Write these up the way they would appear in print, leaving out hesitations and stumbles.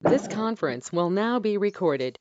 This conference will now be recorded.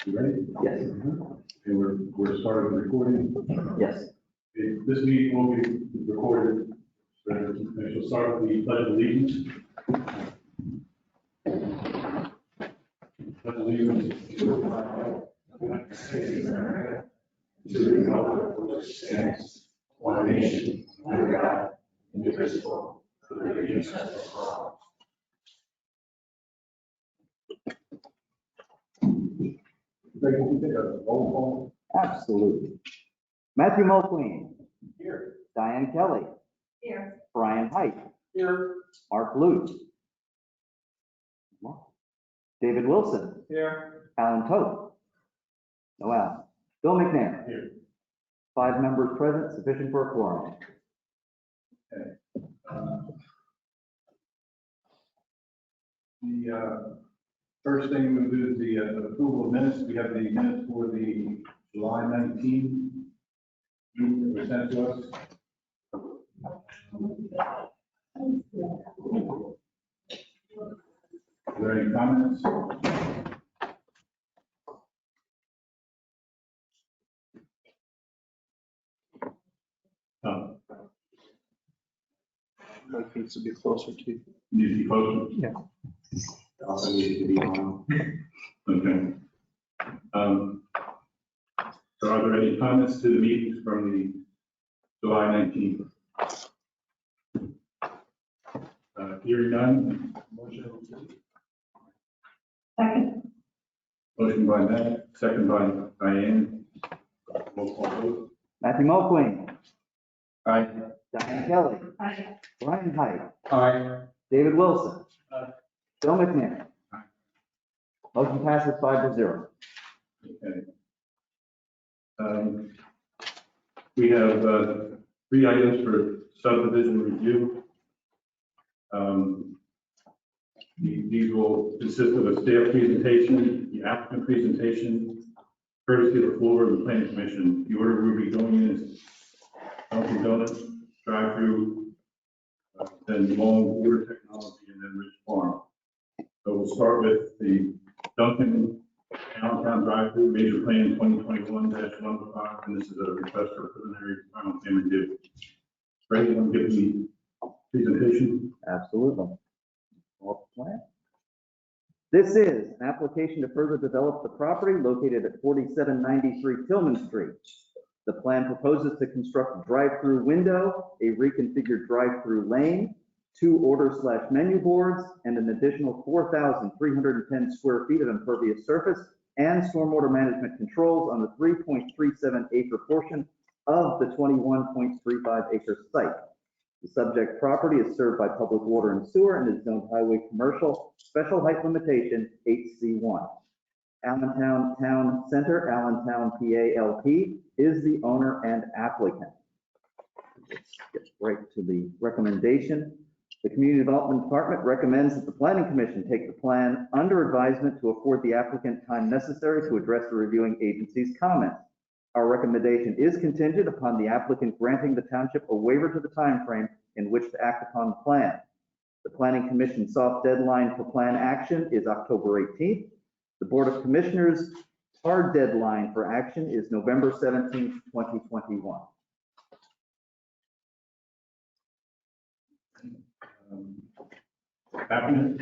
You ready? Yes. And we're starting recording. Yes. This meeting will be recorded. I shall start with the Pledge of Allegiance. Pledge of Allegiance to the flag of the United States of America, to the republic which stands one nation under God, indivisible, with liberty and justice for all. Greg, can you take a roll call? Absolutely. Matthew Mulqueen. Here. Diane Kelly. Here. Brian Height. Here. Mark Lute. David Wilson. Here. Alan Toth. Noel. Bill McNair. Here. 5 members present, sufficient for a quorum. The first thing we'll do is the approval of minutes. We have the minutes for the July 19 meeting that was sent to us. Are there any comments? No. Like needs to be closer to. Need to be closer? Yeah. Also needs to be on. Okay. So are there any comments to the meetings from the July 19th? Hearing none. Second. Motion by Matt, second by Diane. Roll call vote. Matthew Mulqueen. Aye. Diane Kelly. Aye. Brian Height. Aye. David Wilson. Aye. Bill McNair. Aye. Motion passes 5-0. Okay. We have 3 items for subdivision review. These will consist of a staff presentation, the applicant presentation, courtesy of the floor of the planning commission. The order we'll be going in is Dunkin' Donuts, drive-through, then Long Water Technology, and then Rich Farm. So we'll start with the Dunkin' Downtown drive-through, major plan 2021-105, and this is a request for preliminary final plan review. Ready, want to give the presentation? Absolutely. Off the plan. This is an application to further develop the property located at 4793 Tillman Street. The plan proposes to construct a drive-through window, a reconfigured drive-through lane, 2 order/menu boards, and an additional 4,310 square feet of impervious surface and stormwater management controls on the 3.37 acre portion of the 21.35 acre site. The subject property is served by public water and sewer and is zoned highway commercial, special height limitation, HC1. Allentown Town Center, Allentown, PA, LP is the owner and applicant. Let's get right to the recommendation. The Community Development Department recommends that the Planning Commission take the plan under advisement to afford the applicant time necessary to address the reviewing agency's comments. Our recommendation is contingent upon the applicant granting the township a waiver to the timeframe in which to act upon the plan. The Planning Commission soft deadline for plan action is October 18th. The Board of Commissioners' hard deadline for action is November 17th, 2021. Applicant?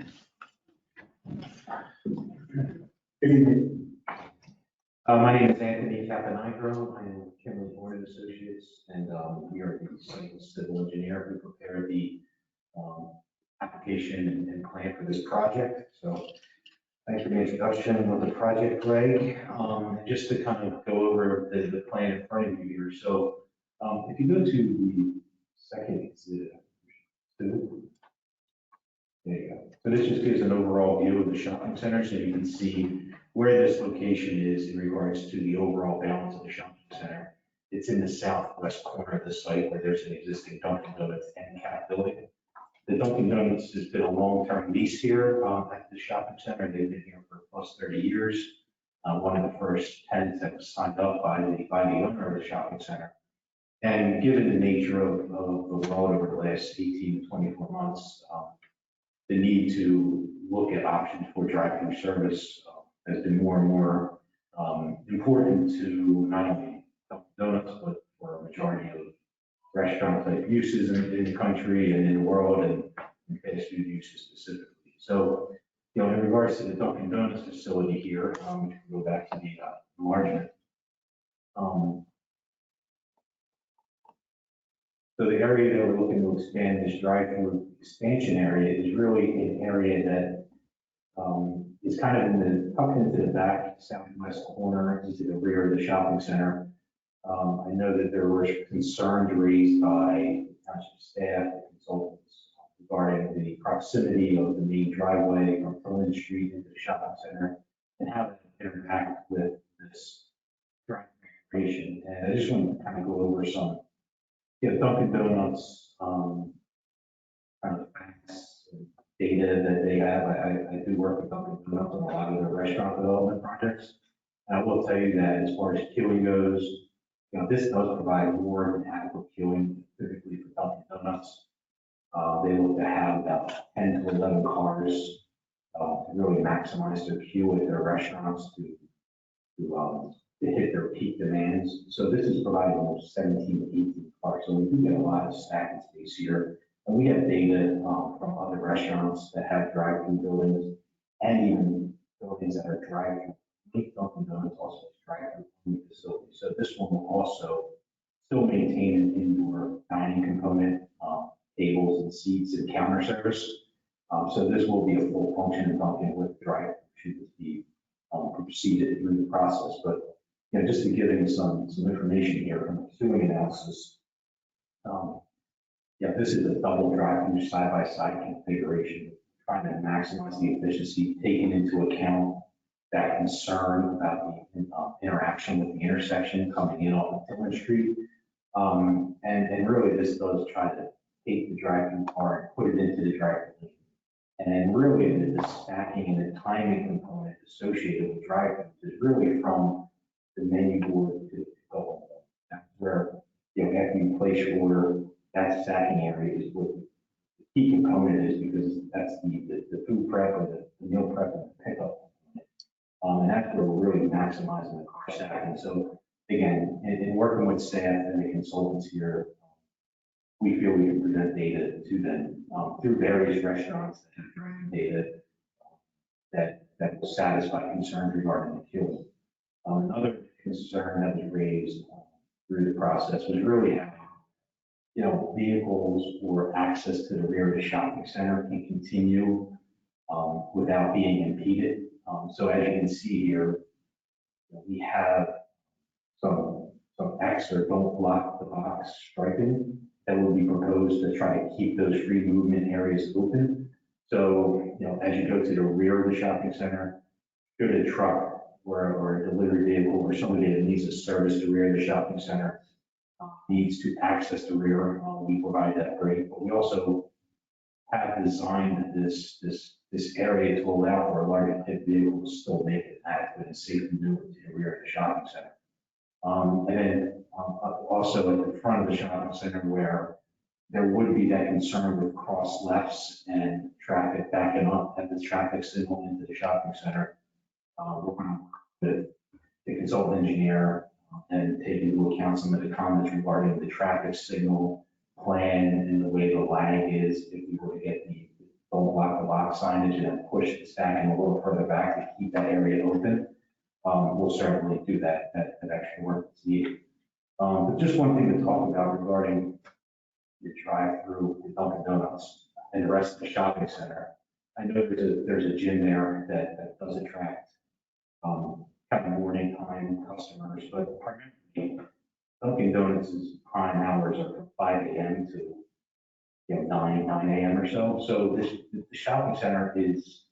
Good evening. My name is Anthony Caponigro. I am Kimberly Board Associates, and we are the site civil engineer who prepared the application and plan for this project. So thanks for the introduction of the project, Greg. Just to kind of go over the plan in front of you here. So if you go to the second exhibit, there you go. So this just gives an overall view of the shopping center, so you can see where this location is in regards to the overall balance of the shopping center. It's in the southwest corner of the site where there's an existing Dunkin' Donuts end cap building. The Dunkin' Donuts has been a long-term lease here at the shopping center. They've been here for plus 30 years. One of the first tenants that was signed up by the owner of the shopping center. And given the nature of the world over the last 18 to 24 months, the need to look at options for drive-through service has been more and more important to not only Dunkin' Donuts, but for a majority of restaurant-type uses in the country and in the world, and fast food uses specifically. So, in regards to the Dunkin' Donuts facility here, we can go back to the enlargement. So the area that we're looking to expand this drive-through expansion area is really an area that is kind of tucked into the back southwest corner into the rear of the shopping center. I know that there were concerns raised by township staff and consultants regarding the proximity of the main driveway from Pearland Street into the shopping center and how that interacts with this driveway creation. And I just want to kind of go over some Dunkin' Donuts kind of facts and data that they have. I do work with Dunkin' Donuts on a lot of their restaurant development projects. And I will tell you that as far as queuing goes, this does provide more than adequate queuing, typically for Dunkin' Donuts. They look to have about 10 to 11 cars to really maximize their queue at their restaurants to hit their peak demands. So this is providing almost 17 to 18 cars. So we do get a lot of stacking space here. And we have data from other restaurants that have drive-through buildings and even buildings that are drive-through. Dunkin' Donuts also has drive-through facility. So this one will also still maintain an indoor dining component, tables and seats and counter service. So this will be a full function Dunkin' with drive-through should this be proceeded through the process. But just to give you some information here from the queuing analysis. This is a double drive-through side-by-side configuration, trying to maximize the efficiency, taking into account that concern about the interaction with the intersection coming in off of Tillman Street. And really this does try to take the drive-through car and put it into the drive-through. And really the stacking and the timing component associated with drive-through is really from the menu board to go. That's where, after you place your order, that stacking area is what the key component is, because that's the food prep or the meal prep and the pickup. And that's where we're really maximizing the car stacking. So again, in working with staff and the consultants here, we feel we can present data to them through various restaurants that have driving data that will satisfy concerns regarding the queuing. Another concern that was raised through the process was really how, vehicles or access to the rear of the shopping center can continue without being impeded. So as you can see here, we have some X or don't block the box striping that will be proposed to try to keep those free movement areas open. So, as you go to the rear of the shopping center, should a truck or a delivery vehicle or somebody that needs to service the rear of the shopping center needs to access the rear, we provide that break. But we also have designed this area to allow for a larger tip vehicle to still make it adequate and safe to move to the rear of the shopping center. And then also at the front of the shopping center, where there would be that concern with cross lefts and traffic backing up at the traffic signal into the shopping center, we're going to work with the consultant engineer and take into account some of the comments regarding the traffic signal plan and the way the lag is if we were to get don't block the box signage and then push the stacking a little further back to keep that area open, we'll certainly do that extra work that's needed. But just one thing to talk about regarding your drive-through at Dunkin' Donuts and the rest of the shopping center. I know there's a gym there that does attract kind of morning time customers, but primarily Dunkin' Donuts' prime hours are from 5 a.m. to 9 a.m. or so. So the shopping center is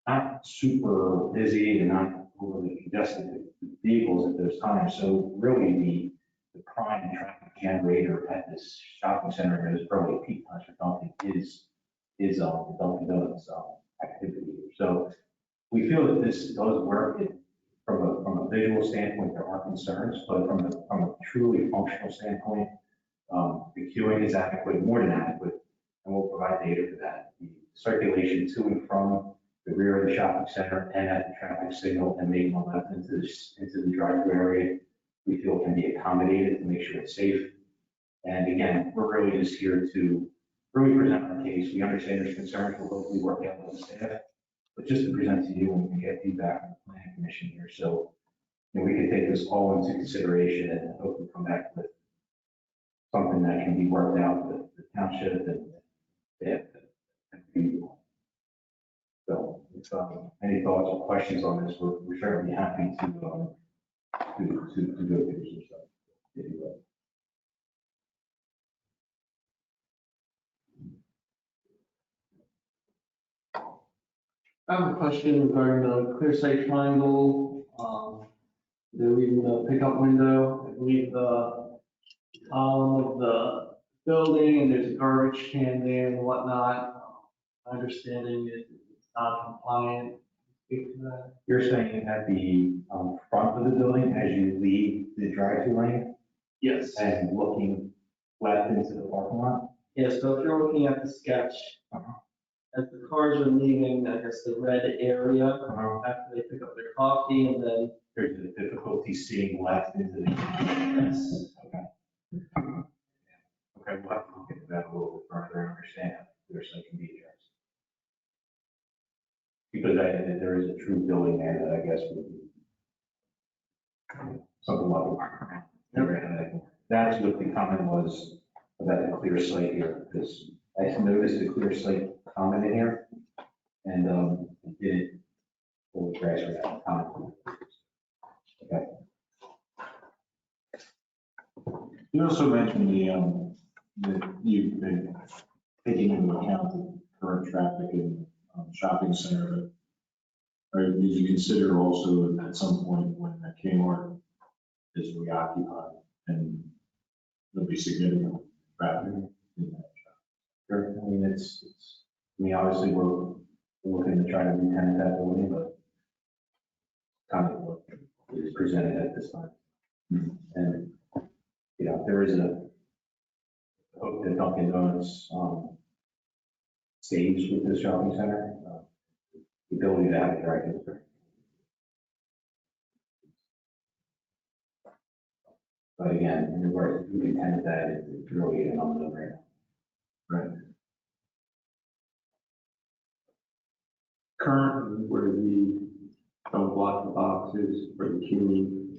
not super busy and not overly congested with vehicles at those times. So really the prime traffic generator at this shopping center in those early peak times for Dunkin' is the Dunkin' Donuts activity. So we feel that this does work. From a visual standpoint, there are concerns, but from a truly functional standpoint, the queuing is adequate, more than adequate, and we'll provide data for that. The circulation to and from the rear of the shopping center and at the traffic signal and making a left into the drive-through area, we feel can be accommodated to make sure it's safe. And again, we're really just here to really present our case. We understand there's concerns, we'll hopefully work out with the staff, but just to present to you when we get feedback from the planning commission here. So we can take this all into consideration and hopefully come back with something that can be worked out with the township and staff. So if any thoughts or questions on this, we're certainly happy to go through some stuff. Anyway. I have a question regarding the clear sight triangle. They're leaving the pickup window. I believe the column of the building, and there's a garbage can there and whatnot. My understanding is it's not compliant. Speak to that. You're saying at the front of the building as you leave the drive-through lane Yes. and looking left into the parking lot? Yeah, so if you're looking at the sketch, as the cars are leaving, I guess the red area, after they pick up their coffee, and then There's a difficulty seeing left into the. yes. Okay. Okay, we'll have to look into that a little bit further and understand how there's some can be addressed. Because there is a true building there that I guess would be something like. That's what the comment was about the clear slate here, because I noticed the clear slate comment in here, and it did pull the trash for that comment. Okay. You also mentioned that you've been taking into account the current traffic in shopping center, but did you consider also at some point when the Kmart is reoccupied and there'll be significant traffic in that? Sure. I mean, obviously we're looking to try to re-tenant that building, but kind of what is presented at this time. And, there is a hope that Dunkin' Donuts stays with this shopping center, the ability to have a drive-through. But again, in regards to who can tenant that, it's really an unknown right now. Right. Currently, where the don't block the boxes for the queuing,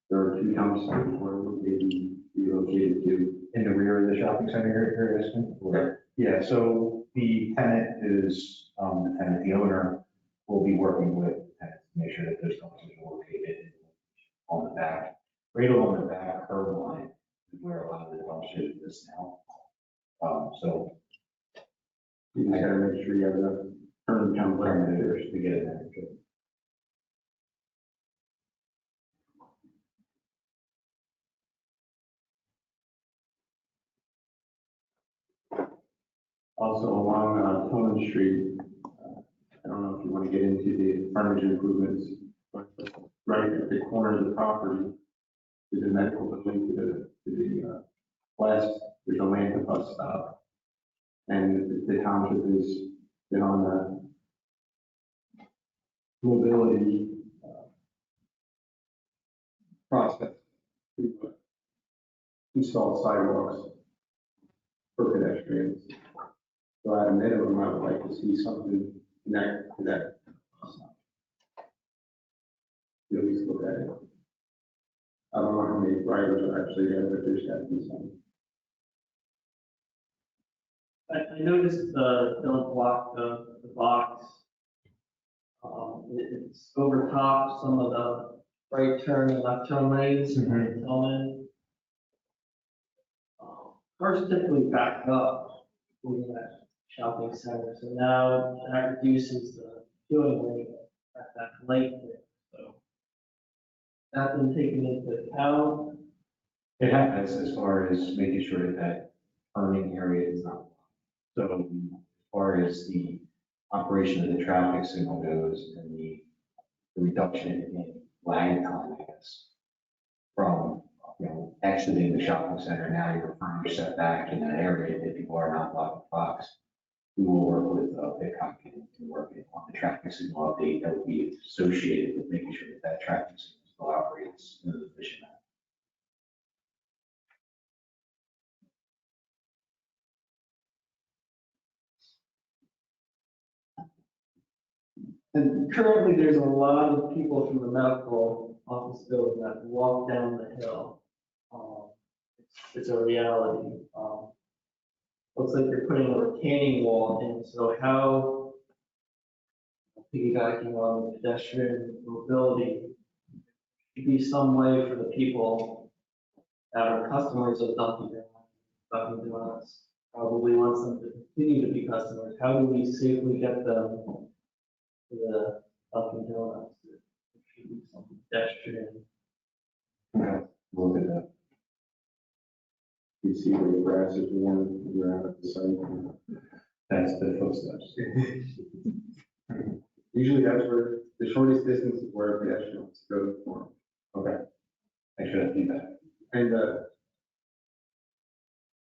there are two dumpsters where they be relocated to. In the rear of the shopping center area, or? Yeah, so the tenant is, the owner will be working with the tenants to make sure that those dumpsters are located on the back, right along the back curb line is where a lot of the dumpsters is now. So. You just gotta make sure you have enough turn count Parameters to get it there. Also along Tillman Street, I don't know if you want to get into the frontage improvements, but right at the corner of the property is a medical building to the west, there's a Lambda bus stop. And the township has been on the mobility process to install sidewalks for pedestrians. So at a minimum, I would like to see something connect to that. At least look at it. I don't know how many drivers are actually there, but there's got to be some. I noticed don't block the box. It's over top some of the right turn and left turn lanes. Cars typically back up in that shopping center, so now that reduces the queuing rate at that lake there. So that's been taken into account. It happens as far as making sure that that turning area is not. So as far as the operation of the traffic signal goes and the reduction in lag time, I guess, from, exiting the shopping center, now you're further set back in an area that people are not blocking the box. We will work with Pitcock and work on the traffic signal update that will be associated with making sure that that traffic signal still operates in an efficient manner. And currently, there's a lot of people from the medical office building that walk down the hill. It's a reality. Looks like you're putting a retaining wall in, so how, piggybacking on pedestrian mobility, should be some way for the people that are customers of Dunkin' Donuts, probably wants them to continue to be customers. How do we safely get them to the Dunkin' Donuts? There should be some pedestrian. Look at that. You see where the grass is worn around at the site. That's the footsteps. Usually that's where the shortest distance is where pedestrians go for. Okay. I should have feedback. And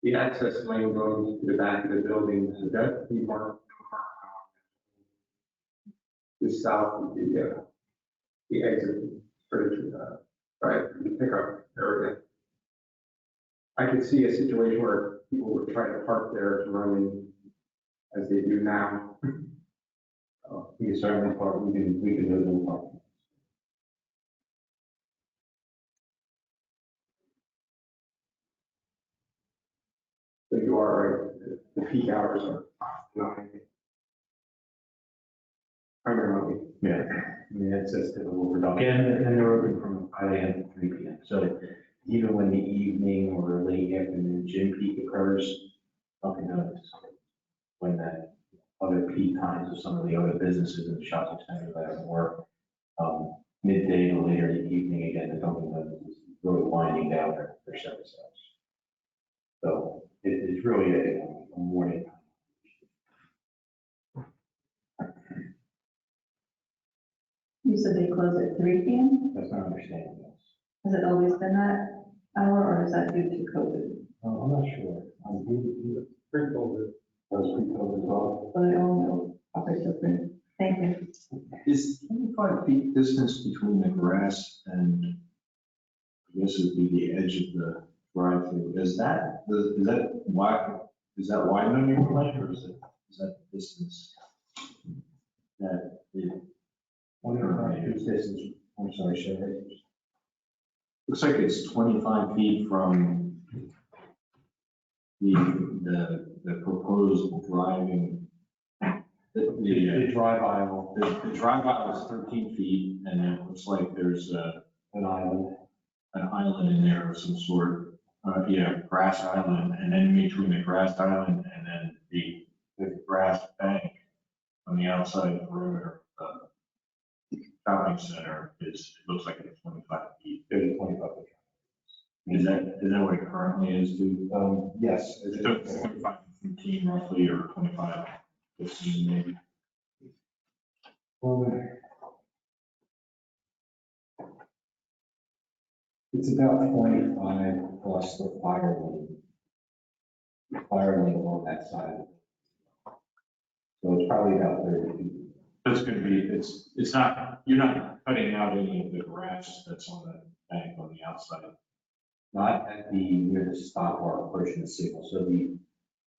the access lane going to the back of the building, so that be marked. The south of the exit for right, the pickup area. I could see a situation where people would try to park there to run in as they do now. We can certainly park, we can move them park. But you are right, the peak hours are 9. Primarily. Yeah, I mean, that's typical for Dunkin', and they're open from 5 a.m. to 3 p.m. So even when the evening or late afternoon gym peak occurs, Dunkin' Donuts is closed. When that other peak times of some of the other businesses in the shopping center that are more midday to later in the evening, again, the Dunkin' Donuts is really winding down their service hours. So it's really a morning time. You said they close at 3 p.m.? That's not understanding this. Has it always been that hour, or is that due to COVID? I'm not sure. Pre-COVID. That was pre-COVID as well. But I don't know. Okay, so good. Thank you. Is 25 feet distance between the grass and, I guess it'd be the edge of the drive-through, is that wide on your plan, or is that the distance that the, Distance, I'm sorry, Sherry. looks like it's 25 feet from the proposed driving, The drive aisle, the drive aisle is 13 feet, and it looks like there's an island. an island in there of some sort. Grass island, and then in between the grass island and then the grass bank on the outside perimeter of the shopping center it looks like it's 25 feet. 25 feet. Is that what it currently is, too? Yes. It's 25 and 15 roughly, or 25, 15 maybe. It's about 25 plus the fire lane. The fire lane on that side. So it's probably about 30 feet. It's going to be, it's not, you're not cutting out any of the grass that's on the bank on the outside. Not at the, near the stop bar pushing the signal. So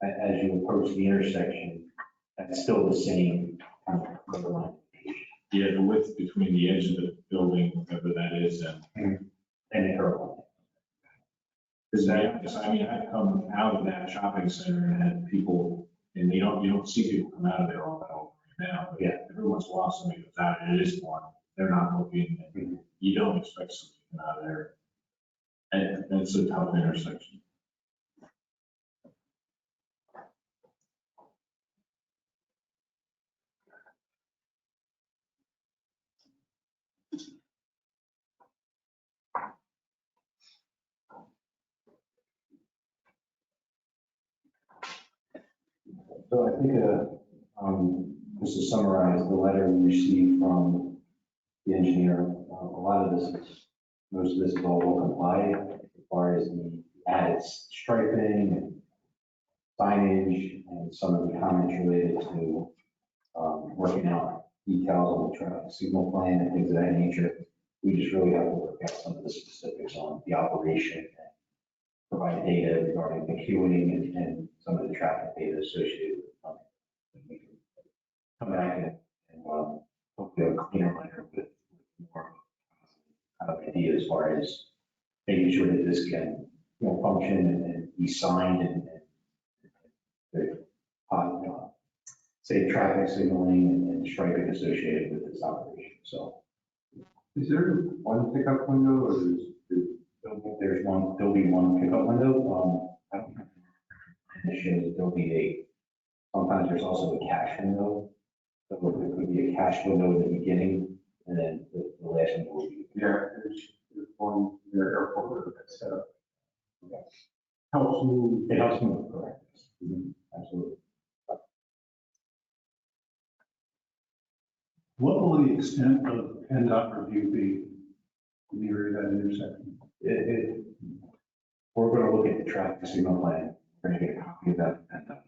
as you approach the intersection, that's still the same kind of curb line. Yeah, the width between the edge of the building, whatever that is, and And the curb line. because I mean, I come out of that shopping center and had people, and you don't see people come out of there all that often right now. But Yeah. every once in a while, somebody goes out, and it is one, they're not looking, and you don't expect somebody to come out of there. And it's a tough intersection. So I think, just to summarize, the letter we received from the engineer, a lot of this is, most of this is all will comply as far as the added striping and signage and some of the comments related to working out details on the traffic signal plan and things of that nature. We just really have to work out some of the specifics on the operation and provide data regarding the queuing and some of the traffic data associated with we can come back and hopefully have a cleaner letter with more kind of idea as far as making sure that this can, function and be signed and safe traffic signaling and striping associated with this operation. So Is there one pickup window or there'll be one pickup window. I don't know. It shows that there'll be sometimes there's also a cash window. So there could be a cash window in the beginning, and then the last one will be. Yeah, there's one near airport that's set up. Helps move. It helps move, correct? Absolutely. What will the extent of PennDOT review be in the area of that intersection? We're going to look at the traffic signal plan. We're going to get a copy of that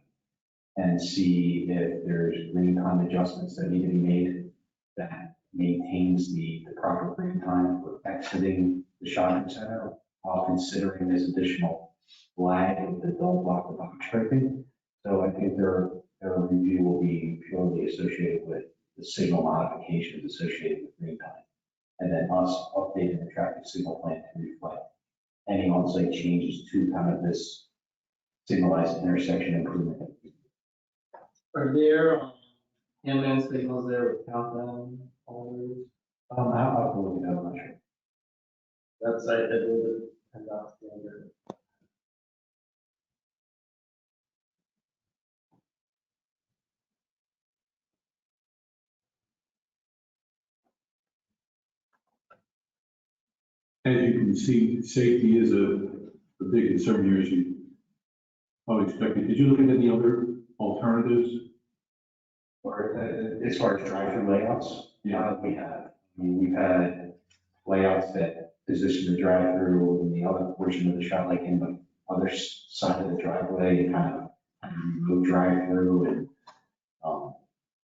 and see if there's green time adjustments that need to be made that maintains the proper green time for exiting the shopping center while considering this additional lag of the don't block the box striping. So I think their review will be purely associated with the signal modifications associated with green time. And then us updating the traffic signal plan to reflect any on-site changes to kind of this signalized intersection improvement. Are there hand-man signals there with countdown always? I'll have to look it up, I'm not sure. That's I did with PennDOT standard. As you can see, safety is a big concern here, as you probably expected. Did you look at any other alternatives? Or as far as drive-through layouts, we have. I mean, we've had layouts that position the drive-through in the other portion of the shop, like in the other side of the driveway, kind of remove drive-through and,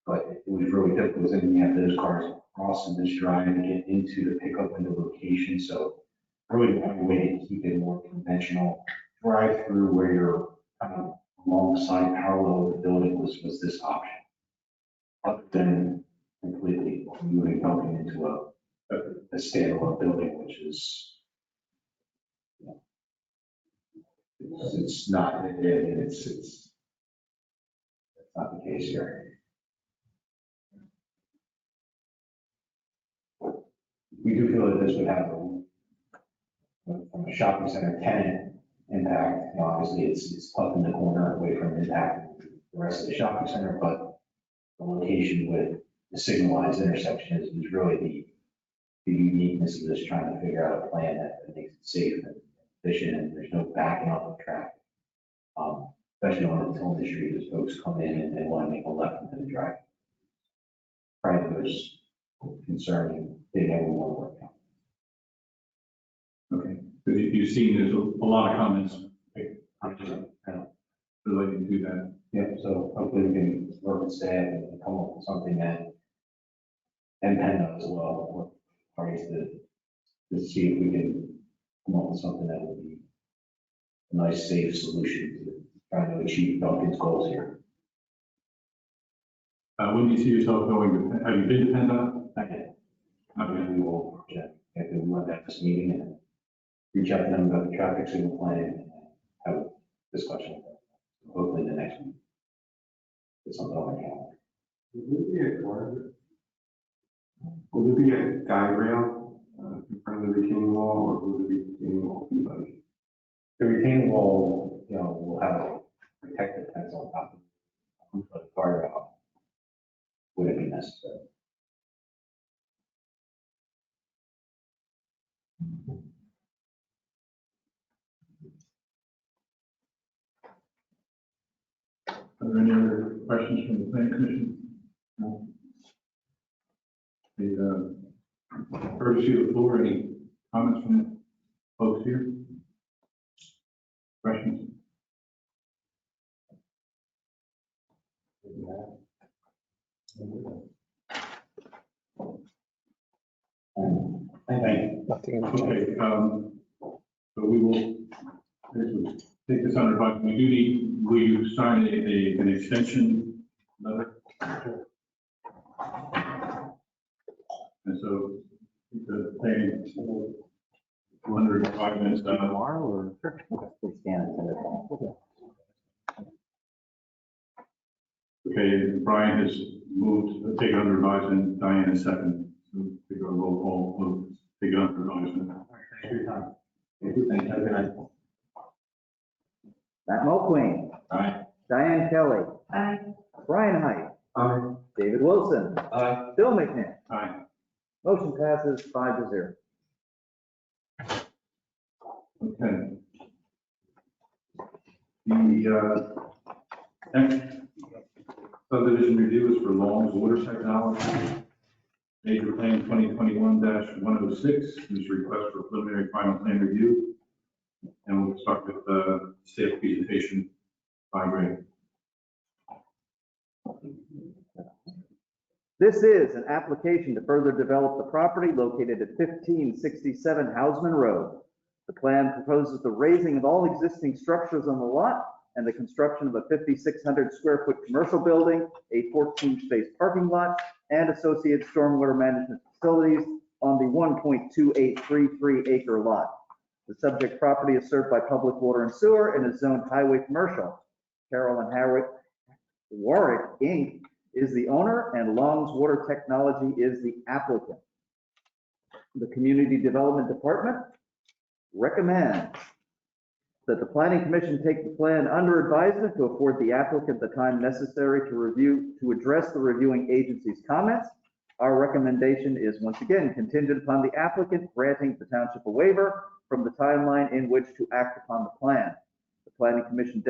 but it was really difficult because then you have those cars crossing this drive to get into the pickup window location. So really the only way to keep it more conventional drive-through where you're kind of alongside parallel with the building was this option. Other than completely moving building into a standalone building, which is, it's not, it's not the case here. We do feel that this would have from a shopping center tenant impact. Obviously it's tucked in the corner away from impact the rest of the shopping center, but the location with the signalized intersection is really the uniqueness of this, trying to figure out a plan that makes it safe and efficient and there's no backing up of traffic. Especially on the Tillman Street as folks come in and want to make a left into the drive. Probably the most concerning thing that we want to work out. Okay, because you've seen there's a lot of comments relating to that. Yeah, so hopefully we can work with staff and come up with something that, and PennDOT as well, work with parties to see if we can come up with something that would be a nice, safe solution to trying to achieve Duncan's goals here. When do you see yourself going to, have you been to PennDOT? I did. Okay. We will, have to run that this meeting and reach out to them about the traffic signal plan and have a discussion. Hopefully the next one. Get something on the calendar. Will there be a guide rail in front of the retaining wall, or will there be retaining wall be like? The retaining wall, will have a protective fence on top of it. For the guardrail, would it be necessary? Are there any other questions from the planning commission? No. The courtesy of the floor, any comments from folks here? Questions? Thank you. Okay, so we will take this under advisement. We do need, will you sign an extension letter? And so the planning, 105 minutes down. Tomorrow or? Sure. Please scan and send it back. Okay, Brian has moved, take it under advisement, Diane is second. So take a roll call, vote, take it under advisement. Thanks for your time. Thank you. Have a good night. Matt Mulqueen. Aye. Diane Kelly. Aye. Brian Height. Aye. David Wilson. Aye. Bill McNair. Aye. Motion passes 5-0. Okay. The next subdivision review is for Long's Water Technology. Major Plan 2021-106, this request for preliminary final plan review. And we'll start with the staff presentation by Ray. This is an application to further develop the property located at 1567 Houseman Road. The plan proposes the raising of all existing structures on the lot and the construction of a 5,600 square foot commercial building, a 14-space parking lot, and associated stormwater management facilities on the 1.2833 acre lot. The subject property is served by public water and sewer and is zoned highway commercial. Carol and Warwick Inc. is the owner and Long's Water Technology is the applicant. The Community Development Department recommends that the Planning Commission take the plan under advisement to afford the applicant the time necessary to address the reviewing agency's comments. Our recommendation is once again contingent upon the applicant granting the township a waiver from the timeline in which to act upon the plan. The Planning Commission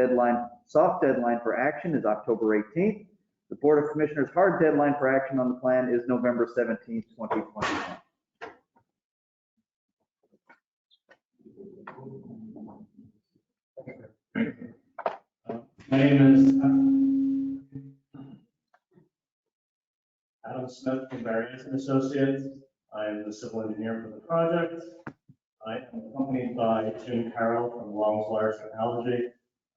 soft deadline for action is October 18th. The Board of Commissioners' hard deadline for action on the plan is November 17th, 2021. My name is Adam Smith from Barry Associates. I am the civil engineer for the project. I am accompanied by Jim Carroll from Long's Water Technology.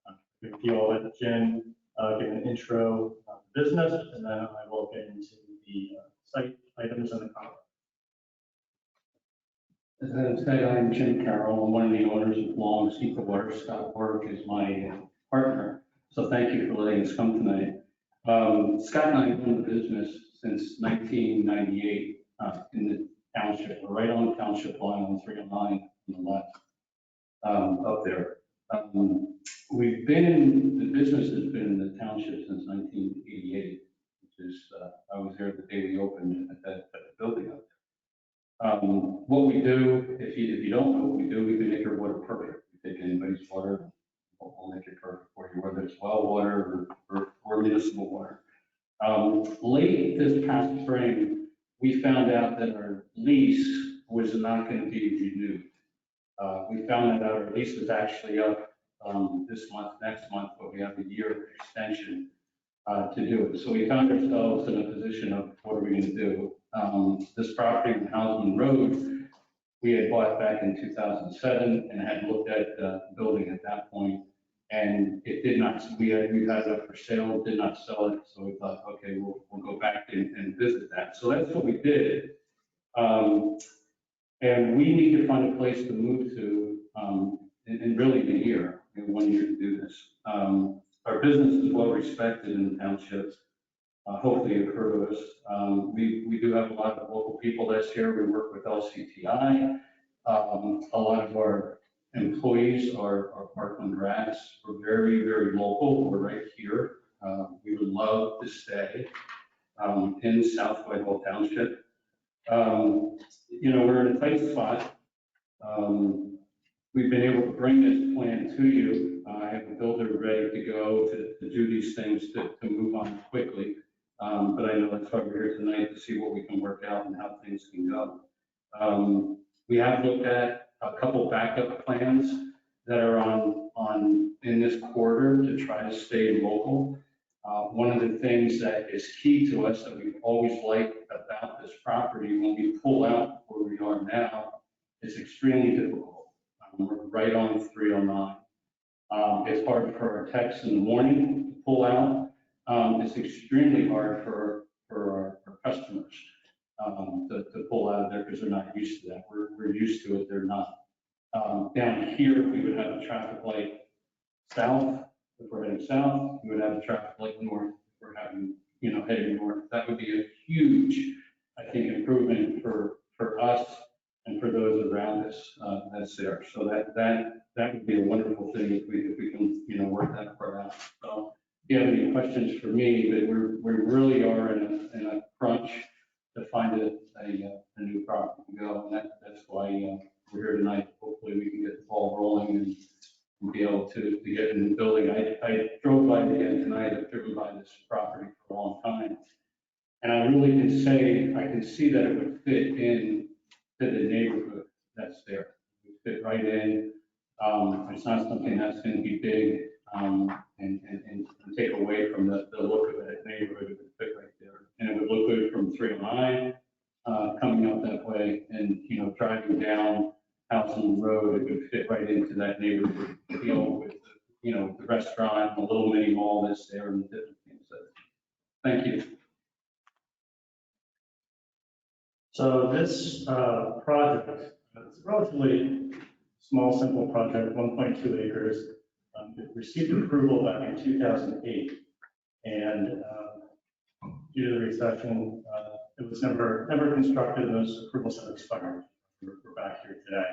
I'll let Jim give an intro on the business, and then I will get into the site items and the contract. As I said, I'm Jim Carroll. I'm one of the owners of Long's Water. Scott Work is my partner. So thank you for letting us come tonight. Scott and I have been in the business since 1998 in the township. We're right on the township line on 309 on the left up there. We've been in, the business has been in the township since 1988, which is, I was there the day we opened at the building up there. What we do, if you don't know what we do, we can make your water perfect. We take anybody's water, we'll make it perfect for you, whether it's well water or municipal water. Late this past spring, we found out that our lease was not going to be renewed. We found that our lease was actually up this month, next month, but we have a year extension to do it. So we found ourselves in a position of what are we going to do? This property on Houseman Road, we had bought back in 2007 and had looked at the building at that point. And it did not, we had it up for sale, did not sell it, so we thought, okay, we'll go back and visit that. So that's what we did. And we need to find a place to move to in really the year, 1 year to do this. Our business is well respected in the township. Hopefully you've heard of us. We do have a lot of local people that's here. We work with LCTI. A lot of our employees are Parkland grads. We're very, very local. We're right here. We would love to stay in South Whitehall Township. We're in a tight spot. We've been able to bring this plan to you. I have a builder ready to go to do these things to move on quickly. But I know that's why we're here tonight, to see what we can work out and how things can go. We have looked at a couple backup plans that are in this corridor to try to stay local. One of the things that is key to us that we've always liked about this property, when we pull out where we are now, it's extremely difficult. We're right on 309. It's hard for our techs in the morning to pull out. It's extremely hard for our customers to pull out of there because they're not used to that. We're used to it, they're not. Down here, we would have a traffic light south. If we're heading south, we would have a traffic light north. If we're heading north. That would be a huge, I think, improvement for us and for those around us that's there. So that would be a wonderful thing if we can work that part out. So if you have any questions for me, but we really are in a crunch to find a new property to go, and that's why we're here tonight. Hopefully we can get the ball rolling and be able to get in the building. I drove by it again tonight. I've driven by this property for a long time, and I really can say I can see that it would fit in to the neighborhood that's there. It would fit right in. It's not something that's going to be big and take away from the look of that neighborhood. It would fit right there, and it would look good from 309 coming up that way, and driving down Housing Road, it would fit right into that neighborhood feel with the restaurant, the little mini mall that's there, and the different things. So, thank you. So this project, it's a relatively small, simple project, 1.2 acres. It received approval back in 2008, and due to the recession, it was never constructed, and those approvals have expired. We're back here today.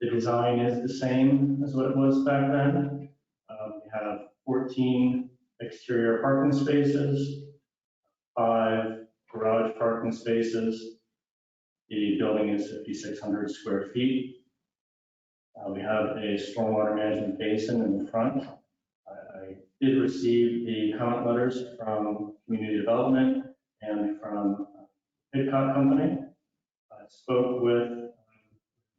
The design is the same as what it was back then. We have 14 exterior parking spaces, 5 garage parking spaces. The building is 5,600 square feet. We have a stormwater management basin in the front. I did receive the comment letters from Community Development and from Pidcock Company. I spoke with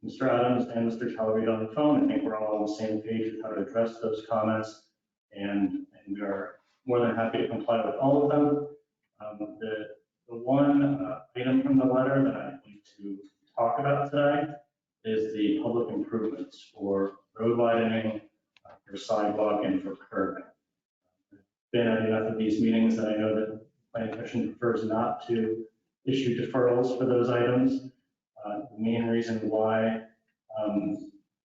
Mr. Adams and Mr. Tallery on the phone. I think we're all on the same page with how to address those comments, and we are more than happy to comply with all of them. The one item from the letter that I'd like to talk about today is the public improvements for road widening, for sidewalk, and for curbing. I've been at enough of these meetings that I know that the Planning Commission prefers not to issue deferrals for those items. The main reason why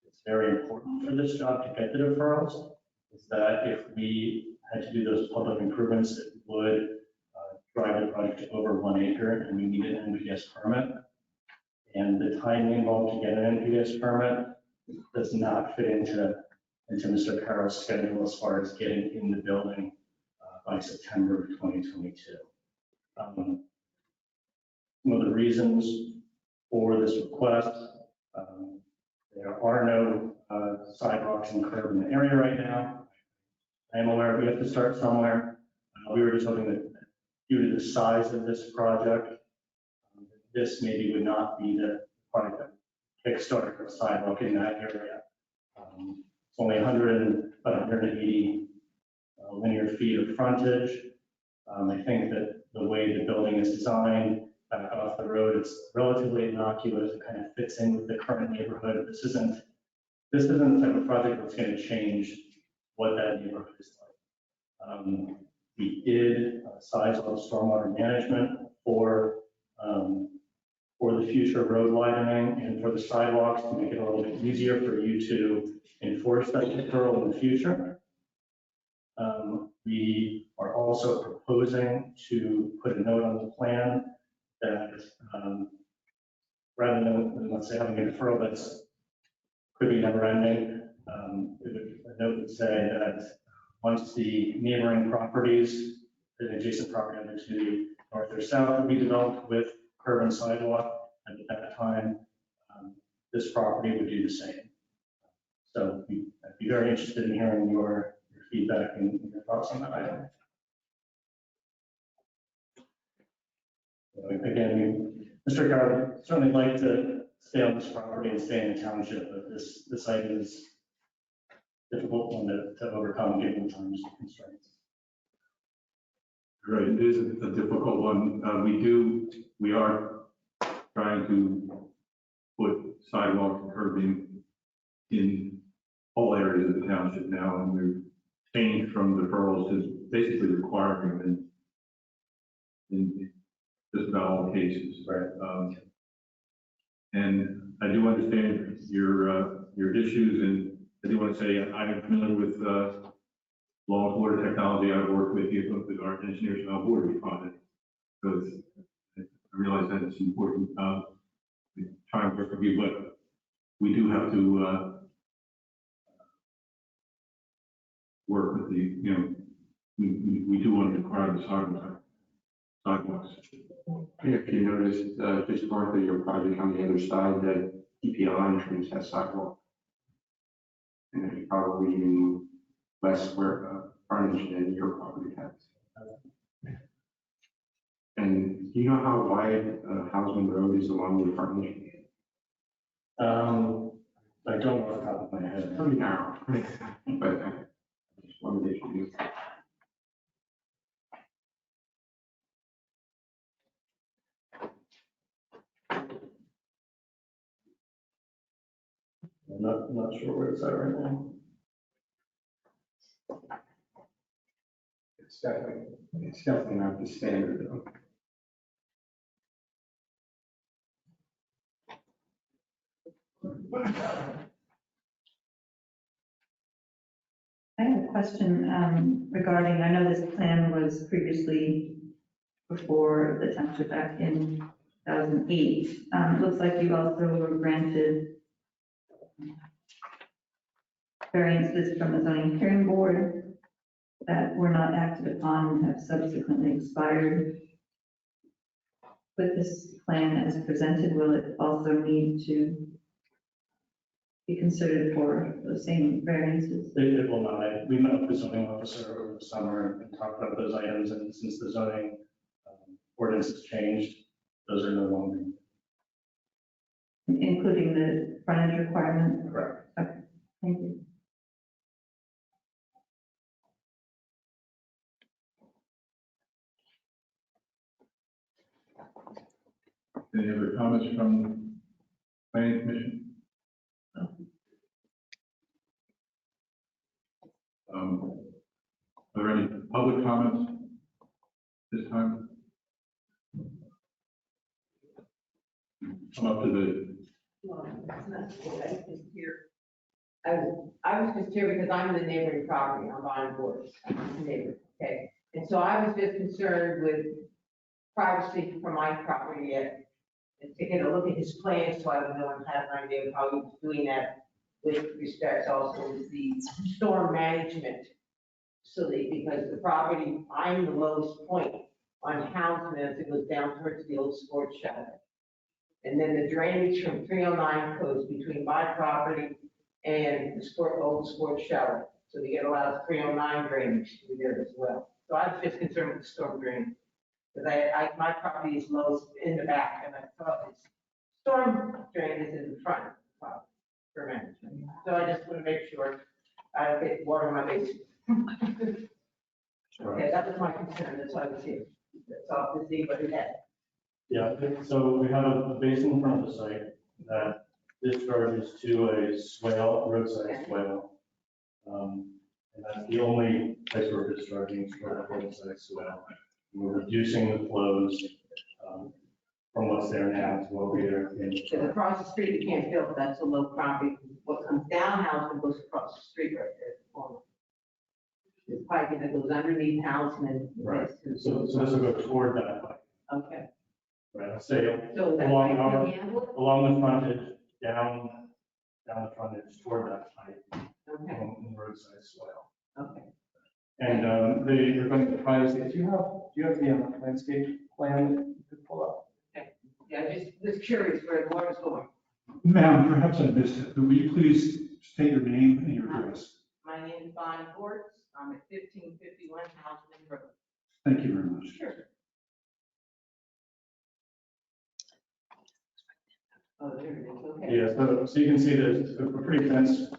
it's very important for this job to get the deferrals is that if we had to do those public improvements, it would drive the project to over 1 acre, and we need an NPDES permit. And the timing involved to get an NPDES permit does not fit into Mr. Carroll's schedule as far as getting in the building by September of 2022. Some of the reasons for this request, there are no sidewalks and curb in the area right now. I am aware we have to start somewhere. We were just hoping that due to the size of this project, this maybe would not be the product that kickstarted a sidewalk in that area. It's only about 180 linear feet of frontage. I think that the way the building is designed, back off the road, it's relatively innocuous. It kind of fits in with the current neighborhood. This isn't the type of project that's going to change what that neighborhood is like. We did size on stormwater management for the future road widening and for the sidewalks to make it a little bit easier for you to enforce that deferral in the future. We are also proposing to put a note on the plan that rather than, let's say, having a deferral that's could be never ending, a note would say that once the neighboring properties, the adjacent property either to the north or south would be developed with curb and sidewalk, and at that time, this property would do the same. So I'd be very interested in hearing your feedback and your thoughts on that item. Again, Mr. Carroll would certainly like to stay on this property and stay in the township, but this item is difficult one to overcome given the time constraints. Right, it is a difficult one. We are trying to put sidewalk and curbing in all areas of the township now, and we've changed from deferrals to basically requiring them in just about all cases. Right. And I do understand your issues, and I do want to say I'm familiar with law and water technology. I've worked with our engineers and our board project, because I realize that it's important. We try and work with you, but we do have to work with we do want to require the sidewalks. If you noticed, just north of your project on the other side, that EPL entrance has sidewalk. And there's probably even less square frontage than your property has. And do you know how wide Houseman Road is along your frontage? I don't know off the top of my head. Pretty narrow, but I just wanted to issue. I'm not sure where it's at right now. It's definitely not the standard though. I have a question regarding, I know this plan was previously before the Township back in 2008. It looks like you also were granted variances from the zoning hearing board that were not acted upon and have subsequently expired. With this plan as presented, will it also need to be considered for the same variances? It will not. We met with the zoning officer over the summer and talked about those items, and since the zoning ordinance has changed, those are no longer. Including the frontage requirement? Correct. Okay, thank you. Any other comments from planning commission? Are there any public comments this time? Come up to the, Well, it's not good. I was just here. I was just here because I'm in the neighboring property. I'm on board. I'm the neighbor, okay? And so I was just concerned with privacy for my property and taking a look at his plans so I would know and have an idea of how he was doing that with respect also with the storm management facility, because the property, I'm the lowest point on Houseman as it goes down towards the old sports shelter. And then the drainage from 309 goes between my property and the old sports shelter. So we get a lot of 309 drainage through there as well. So I was just concerned with the storm drain. Because my property is lowest in the back, and I thought this storm drain is in the front for management. So I just want to make sure I don't get water in my basement. Okay, that was my concern. That's why I was here. That's all to see what it had. Yeah, so we have a basin in front of the site that discharges to a swale, roadside swale. And that's the only place where it's starting to start alongside swell. We're reducing the flows from what's there now to over here. Because across the street, you can't build, that's a low property. What comes down house and goes across the street right there at the corner. There's piping that goes underneath house and then. Right. So this will go toward that pipe. Okay. Right, say So that along pipe our, can handle it? along the frontage, down the frontage toward that pipe, Okay, on the roadside swale. okay. And they're going to privacy. Do you have the landscape plan that you could pull up? Yeah, I just was curious where the water's going. Ma'am, perhaps I missed it, but will you please state your name and your address? My name is Bonnie Forts. I'm at 1551 Houseman Road. Thank you very much. Sure. Oh, there it is, okay. Yeah, so you can see there's a pretty dense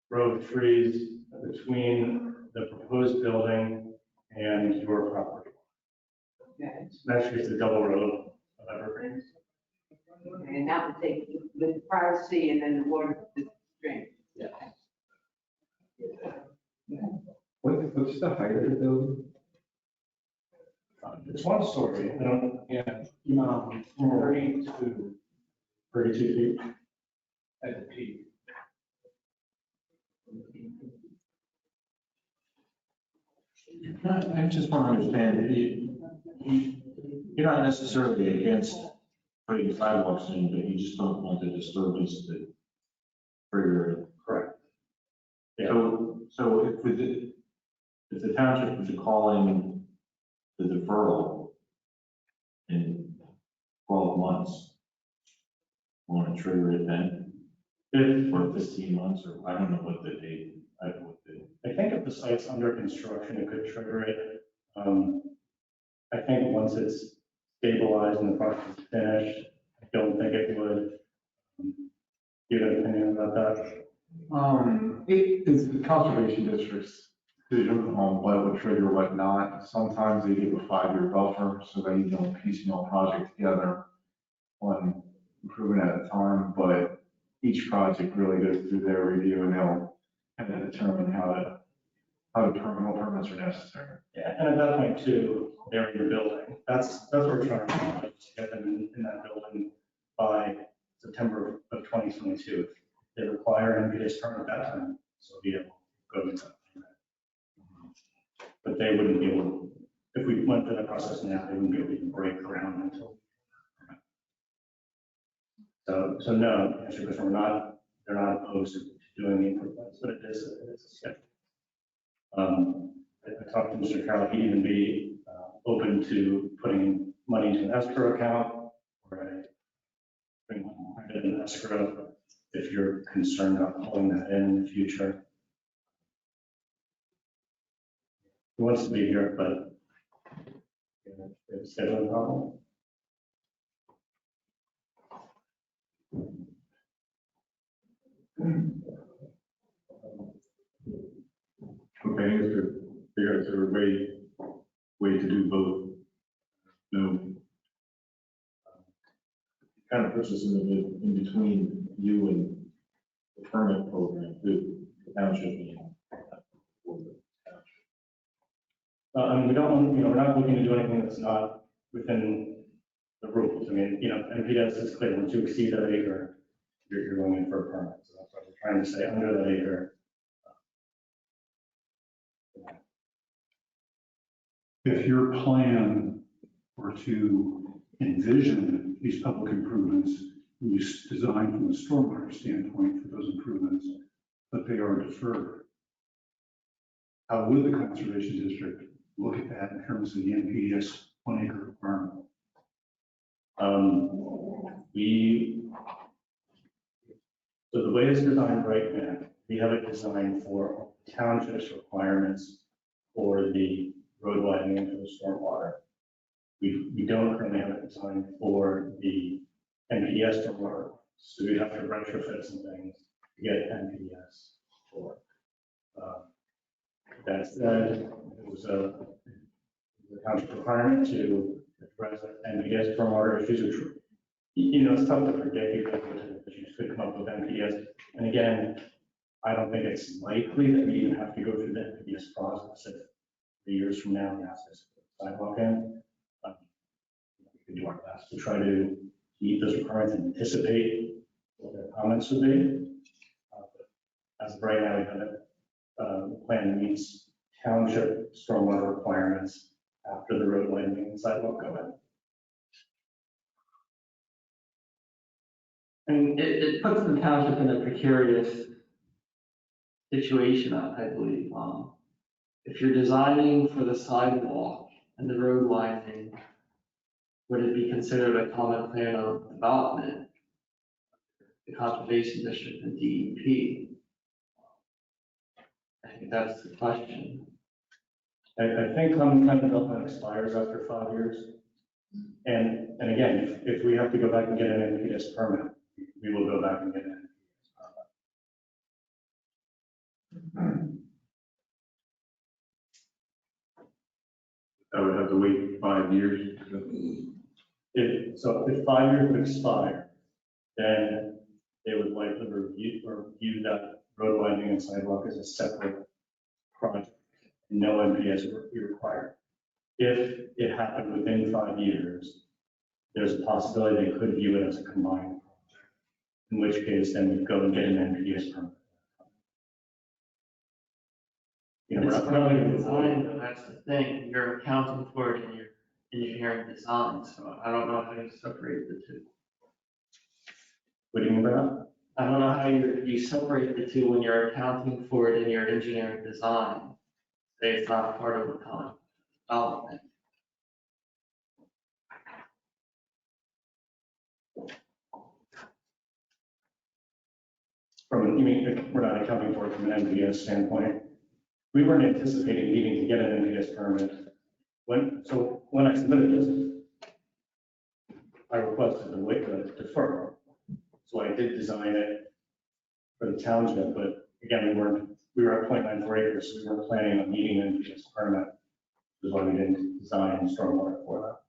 row of trees between the proposed building and your property. Okay. Actually, it's a double row of evergreens. And that would take the privacy and then the water, the drain. Yeah. What's the height of the building? It's one story, I don't, yeah, 32 feet at the peak. I just want to understand, you're not necessarily against putting sidewalks in, but you just don't want the disturbance to trigger. Correct. Yeah. So if the township was to call in the deferral in 12 months, want to trigger it then? Or 15 months, or I don't know what the date, I think if the site's under construction, it could trigger it. I think once it's stabilized and the project is finished, I don't think it would. Do you have an opinion about that? It is the conservation district's decision on what would trigger, what not. Sometimes they give a 5-year buffer so that you don't piecemeal project together one improvement at a time, but each project really goes through their review and they'll kind of determine what permits are necessary. Yeah, and at that point too, they're in the building. That's what we're trying to accomplish, to get them in that building by September of 2022. They require an NPDES permit at that time, so be able to go into that permit. But they wouldn't be able, if we went through that process now, they wouldn't be able to even break ground until. So no, actually, because they're not opposed to doing the improvements, but it is a schedule. I talked to Mr. Carroll, he'd even be open to putting money into an escrow account or putting it in an escrow if you're concerned about pulling that in the future. He wants to be here, but it's a scheduling problem. Okay, is there a way to do both? No. kind of puts us in between you and the permit program, too, the township being. We don't want, we're not looking to do anything that's not within the rules. I mean, NPDES is clear, once you exceed that acre, you're going in for a permit. So that's why we're trying to say under that acre. If your plan were to envision these public improvements, you design from a stormwater standpoint for those improvements, but they are deferred, how would the conservation district look at that in terms of the NPDES 1 acre requirement? So the way it's designed right now, we have it designed for township's requirements for the road widening for the stormwater. We don't currently have it designed for the NPDES stormwater, so we have to retrofit some things to get NPDES for. That said, it was a township requirement to address NPDES stormwater issues, which, it's tough to predict because you could come up with NPDES. And again, I don't think it's likely that we even have to go through the NPDES process if 3 years from now, we ask us to put sidewalk in. We can do our best to try to meet those requirements and anticipate what their comments would be. But as of right now, we have the plan meets township stormwater requirements after the road widening and sidewalk go in. And it puts the township in a precarious situation, I believe. If you're designing for the sidewalk and the road widening, would it be considered a common plan of development? The Conservation District and DEP? I think that's the question. I think common plan development expires after 5 years. And again, if we have to go back and get an NPDES permit, we will go back and get an NPDES permit. I would have to wait 5 years. So if 5 years would expire, then they would likely review that road widening and sidewalk as a separate project. No NPDES would be required. If it happened within 5 years, there's a possibility they could view it as a combined project, in which case then we'd go and get an NPDES permit. You know, we're It's not going to design, though, that's the thing, you're accounting for it in your engineering design, so I don't know how you separate the two. What do you mean by that? I don't know how you separate the two when you're accounting for it in your engineering design. Say it's not part of the common development. You mean, if we're not accounting for it from an NPDES standpoint? We weren't anticipating needing to get an NPDES permit. When I submitted this, I requested the deferral. So I did design it for the township, but again, we were at 0.94 acres, so we weren't planning on needing an NPDES permit. Which is why we didn't design stormwater for that.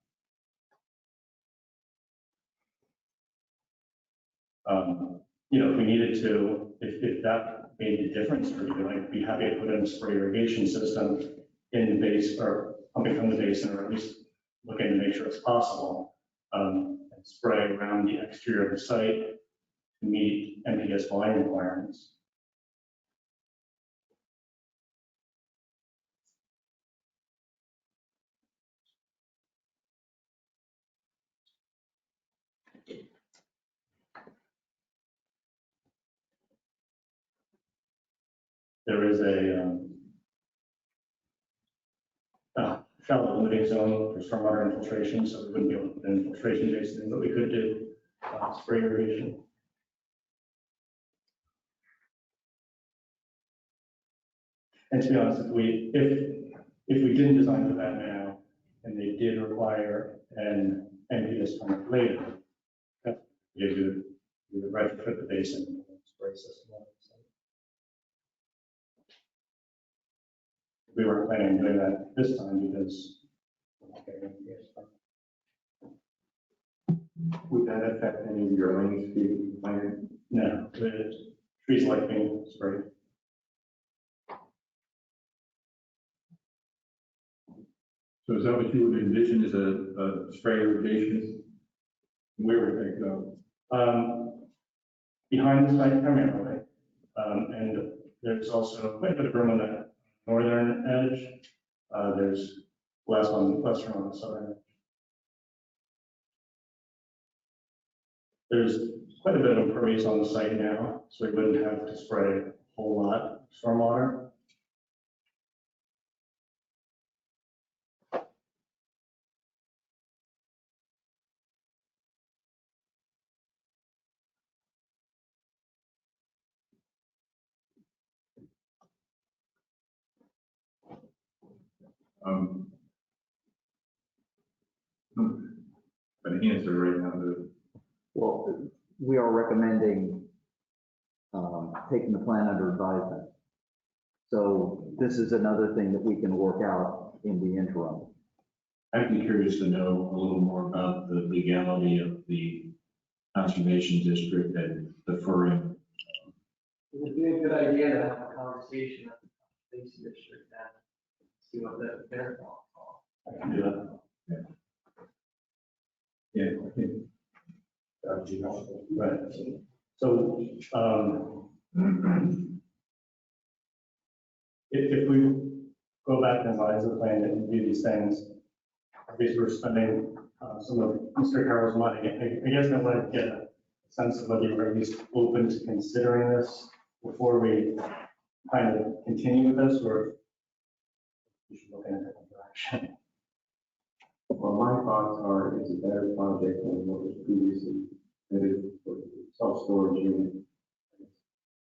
You know, if we needed to, if that made a difference for you, I'd be happy to put in a spray irrigation system in the base or pumping from the basin, or at least looking to make sure it's possible, and spray around the exterior of the site to meet NPDES volume requirements. There is a shallow limiting zone for stormwater infiltration, so we wouldn't be able to put an infiltration basin, but we could do spray irrigation. And to be honest, if we didn't design for that now, and they did require an NPDES permit later, you would retrofit the basin and spray system. We weren't planning on doing that this time because we're not getting NPDES permit. Would that affect any of your landscape plan? No, the trees like being sprayed. So is that what you would envision as a spray irrigation? Where would that go? Behind the site primarily, and there's also quite a bit of room on the northern edge. There's less on the western, on the southern edge. There's quite a bit of impervious on the site now, so we wouldn't have to spray a whole lot of stormwater. An answer right now to. Well, we are recommending taking the plan under advisement. So this is another thing that we can work out in the interim. I'd be curious to know a little more about the legality of the conservation district and deferring It would be a good idea to have a conversation at the Conservation District and see what their thoughts are. I can do that. Yeah, I think. Right. So, if we go back and revise the plan and do these things, obviously we're spending some of Mr. Carroll's money. I guess I want to get a sense of whether you're at least open to considering this before we kind of continue with this, or we should look in a different direction. Well, my thoughts are it's a better project than what was previously submitted for the self-storage unit. It's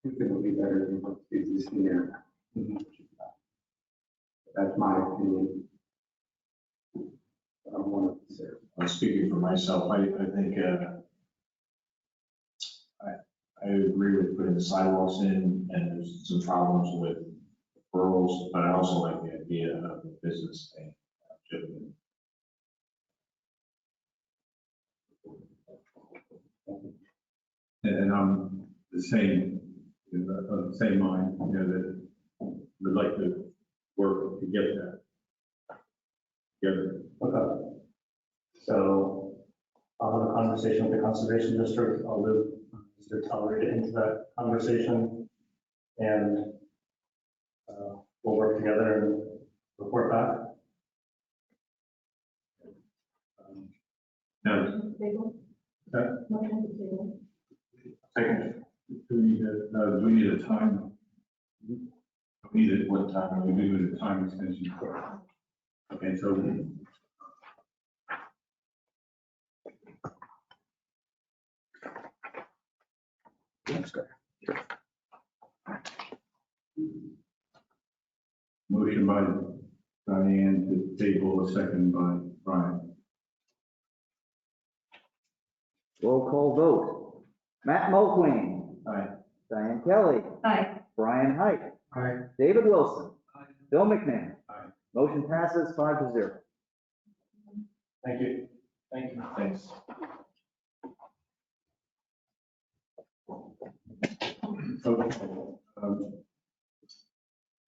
infinitely better than what's existing there. That's my opinion. I don't want to consider. I'm speaking for myself, I think, I agree with putting the sidewalks in, and there's some problems with referrals, but I also like the idea of the business thing. And I'm the same, of the same mind, that we'd like to work to get that together. Okay. So I'll have a conversation with the Conservation District. I'll loop Mr. Teller into that conversation, and we'll work together and report back. Now, second, do we need a time? We need it, what time? We do a time extension. Okay, so. Motion by Diane to table, a second by Brian. Roll call vote. Matt Mulqueen. Aye. Diane Kelly. Aye. Brian Height. Aye. David Wilson. Aye. Bill McMahon. Aye. Motion passes 5-0. Thank you. Thank you. Thanks. So,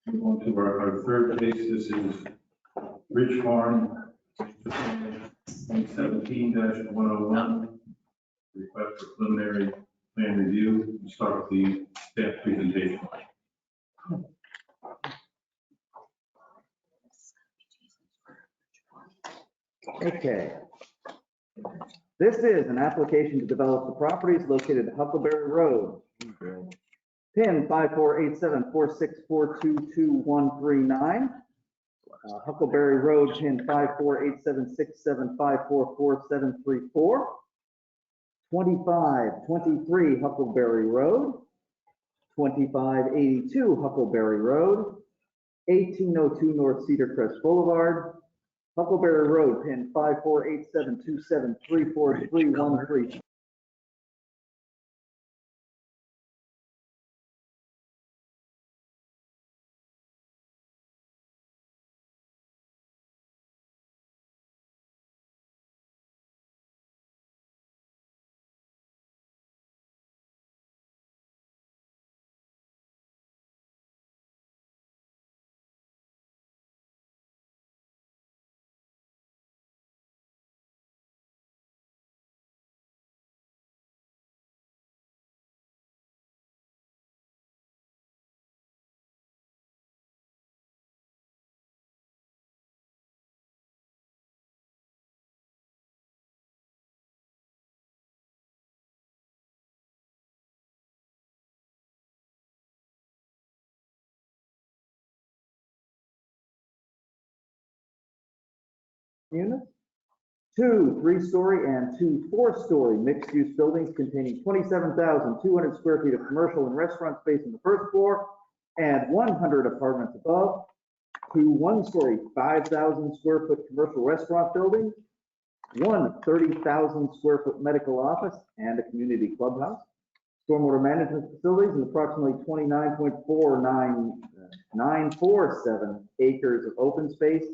move on to our third case. This is Ridge Farm, 2017-101. Request for preliminary plan review. We'll start with the staff presentation. Okay. This is an application to develop the properties located at Huckleberry Road. PIN 548746422139. Huckleberry Road, PIN 548767544734. 2523 Huckleberry Road. 2582 Huckleberry Road. 1802 North Cedar Crest Boulevard. Huckleberry Road, PIN 5487273413. Units. 2 3-story and 2 4-story mixed-use buildings containing 27,200 square feet of commercial and restaurant space on the first floor and 100 apartments above. 2 1-story, 5,000 square foot commercial restaurant buildings, 1 30,000 square foot medical office and a community clubhouse. Stormwater management facilities and approximately 29.4947 acres of open space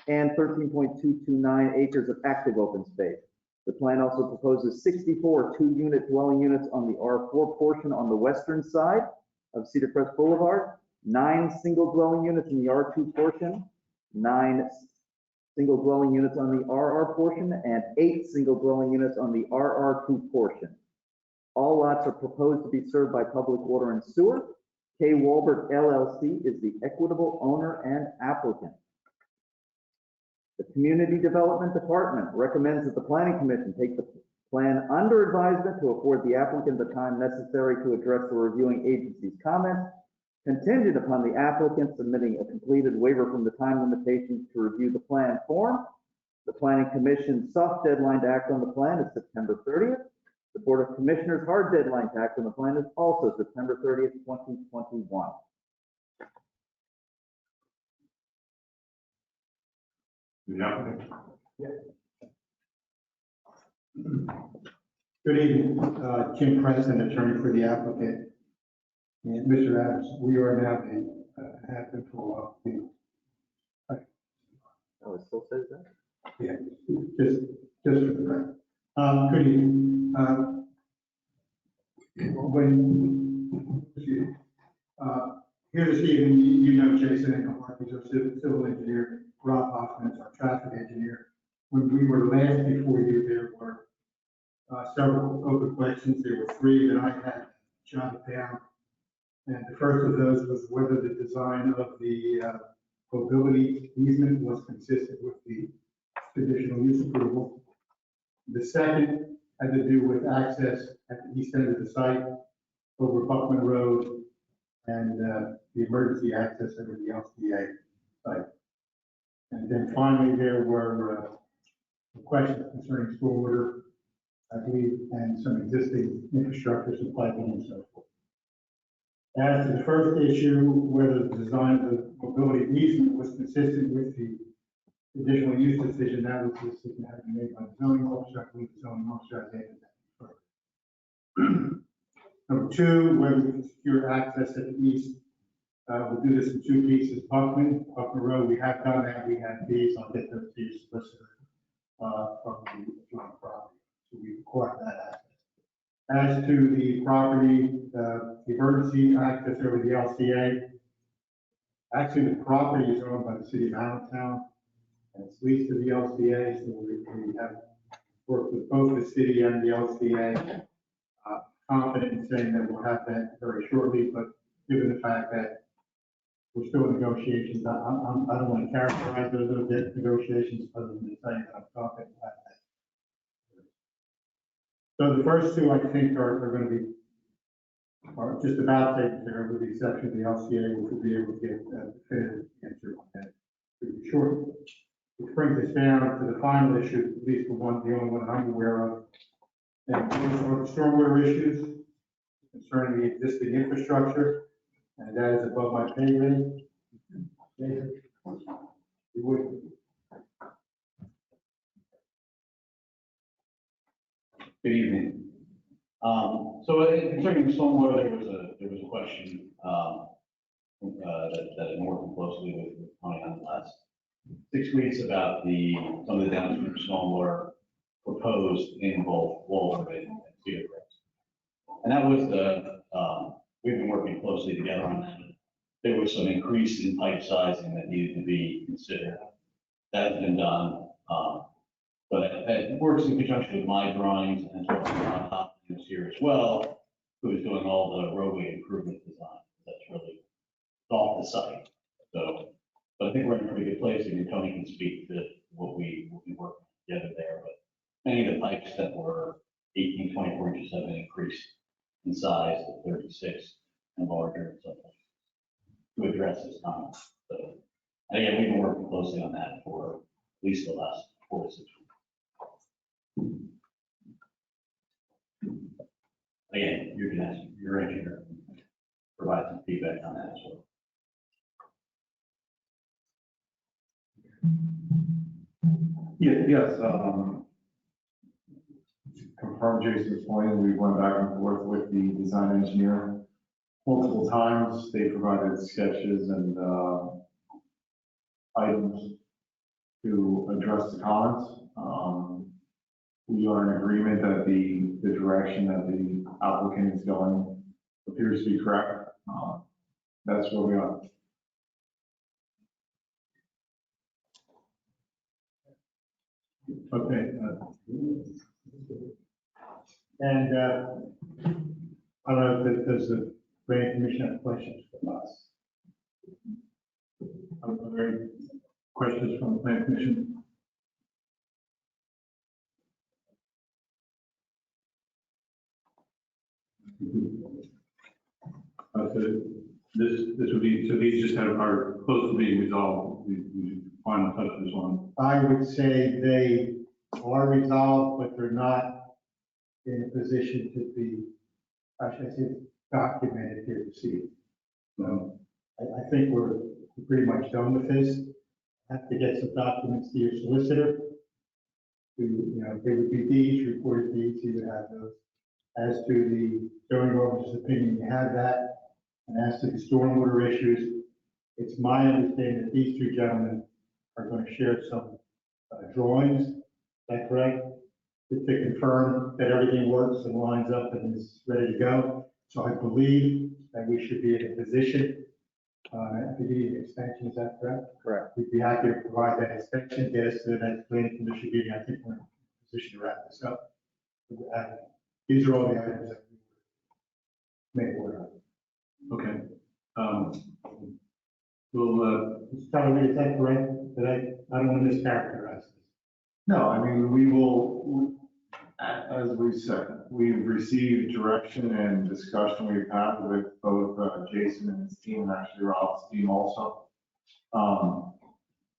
and 13.229 acres of active open space. The plan also proposes 64 2-unit dwelling units on the R4 portion on the western side of Cedar Crest Boulevard, 9 single dwelling units in the R2 portion, 9 single dwelling units on the RR portion, and 8 single dwelling units on the RR2 portion. All lots are proposed to be served by public water and sewer. K. Walbert LLC is the equitable owner and applicant. The Community Development Department recommends that the Planning Commission take the plan under advisement to afford the applicant the time necessary to address the reviewing agency's comments, contingent upon the applicant submitting a completed waiver from the time limitations to review the plan form. The Planning Commission's soft deadline to act on the plan is September 30th. The Board of Commissioners' hard deadline to act on the plan is also September 30th, 2021. The applicant. Good evening, Jim Preston, attorney for the applicant. And Mr. Adams, we are now in, have been for a while. Oh, it still says that? Yeah, just for the record. Good evening. Here this evening, you know Jason and Mark, he's our civil engineer. Rob Hoffman is our traffic engineer. When we were last before you, there were several open questions. There were 3 that I had jotted down. And the first of those was whether the design of the mobility easement was consistent with the conditional use approval. The second had to do with access at the east end of the site over Buckman Road and the emergency access over the LCA site. And then finally, there were questions concerning stormwater, I believe, and some existing infrastructure, some piping and so forth. As to the first issue, whether the design of the mobility easement was consistent with the additional use decision, that was the decision that had been made by the zoning officer. I believe the zoning officer has answered that first. Number 2, whether we can secure access at the east. We'll do this in 2 pieces. Buckman Road, we have done that. We had these. I'll get those to you solicitor from the joint property. So we acquired that access. As to the property, the emergency access over the LCA, actually the property is owned by the city of Allentown, and it's leased to the LCA, so we have worked with both the city and the LCA. Confident in saying that we'll have that very shortly, but given the fact that we're still in negotiations, I don't want to characterize those negotiations other than to tell you that I'm confident about that. So the first 2, I think, are going to be just about taken care of, with the exception of the LCA, which will be able to get a definitive answer on that pretty shortly. Which brings us down to the final issue, at least the only one I'm aware of. And those are the stormwater issues concerning the existing infrastructure, and that is above my pay grade. You would. Good evening. So concerning stormwater, there was a question that I've been working closely with Tony on the last 6 weeks about some of the downstream stormwater proposed in both Walbert and Cedar Crest. And that was we've been working closely together on that. There was some increase in pipe sizing that needed to be considered. That has been done. But it works in conjunction with my drawings and Ron Hopkins here as well, who is doing all the roadway improvement design. That's really off the site. So, but I think we're in a pretty good place. And Tony can speak to what we work together there. But many of the pipes that were 18, 24 inches have been increased in size to 36 and larger and so forth to address this comment. So, again, we've been working closely on that for at least the last 4 to 6 weeks. Again, you can ask your engineer, provide some feedback on that as well. Yes, confirm Jason's point, we went back and forth with the design engineer multiple times. They provided sketches and items to address the comments. We are in agreement that the direction that the applicant is going appears to be correct. That's where we are. Okay. And I don't know if there's a planning commission have questions for us. Are there any questions from the planning commission? So this would be, so these just are close to being resolved, we final touches on. I would say they are resolved, but they're not in a position to be, I should say, documented here this evening. So I think we're pretty much done with this. Have to get some documents to your solicitor. There would be deeds, recorded deeds, you would have those. As to the zoning officer's opinion, you have that. And as to the stormwater issues, it's my understanding that these two gentlemen are going to share some drawings. Is that correct? To confirm that everything works and lines up and is ready to go. So I believe that we should be in a position, if you need an extension, is that correct? Correct. We'd be happy to provide that extension, get us to the next planning commission meeting. I think we're in a position to wrap this up. These are all the items that we may order. Okay. We'll, Mr. Tyler, is that correct? I don't want to mischaracterize this. No, I mean, we will, as we said, we've received direction and discussion we've had with both Jason and his team, and actually Rob's team also.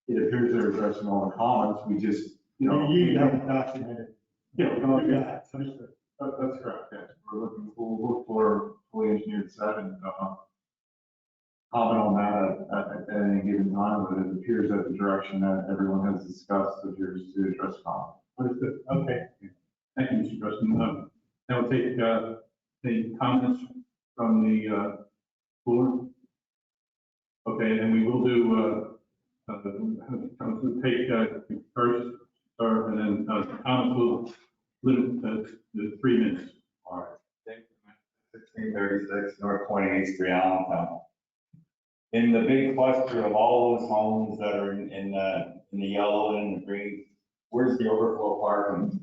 It appears they're addressing all the comments, we just, You have it documented. Yeah, we don't do that. Understood. That's correct, yes. We'll look for fully engineered set and comment on that at any given time, but it appears that the direction that everyone has discussed appears to address comment. Understood. Okay. thank you, Mr. President. Now we'll take the comments from the floor. Okay, and we will do, take first, and then comments will limit to 3 minutes. All right. 1636 North 28th Street, Allentown. In the big cluster of all those homes that are in the yellow and the green, where's the overflow parking?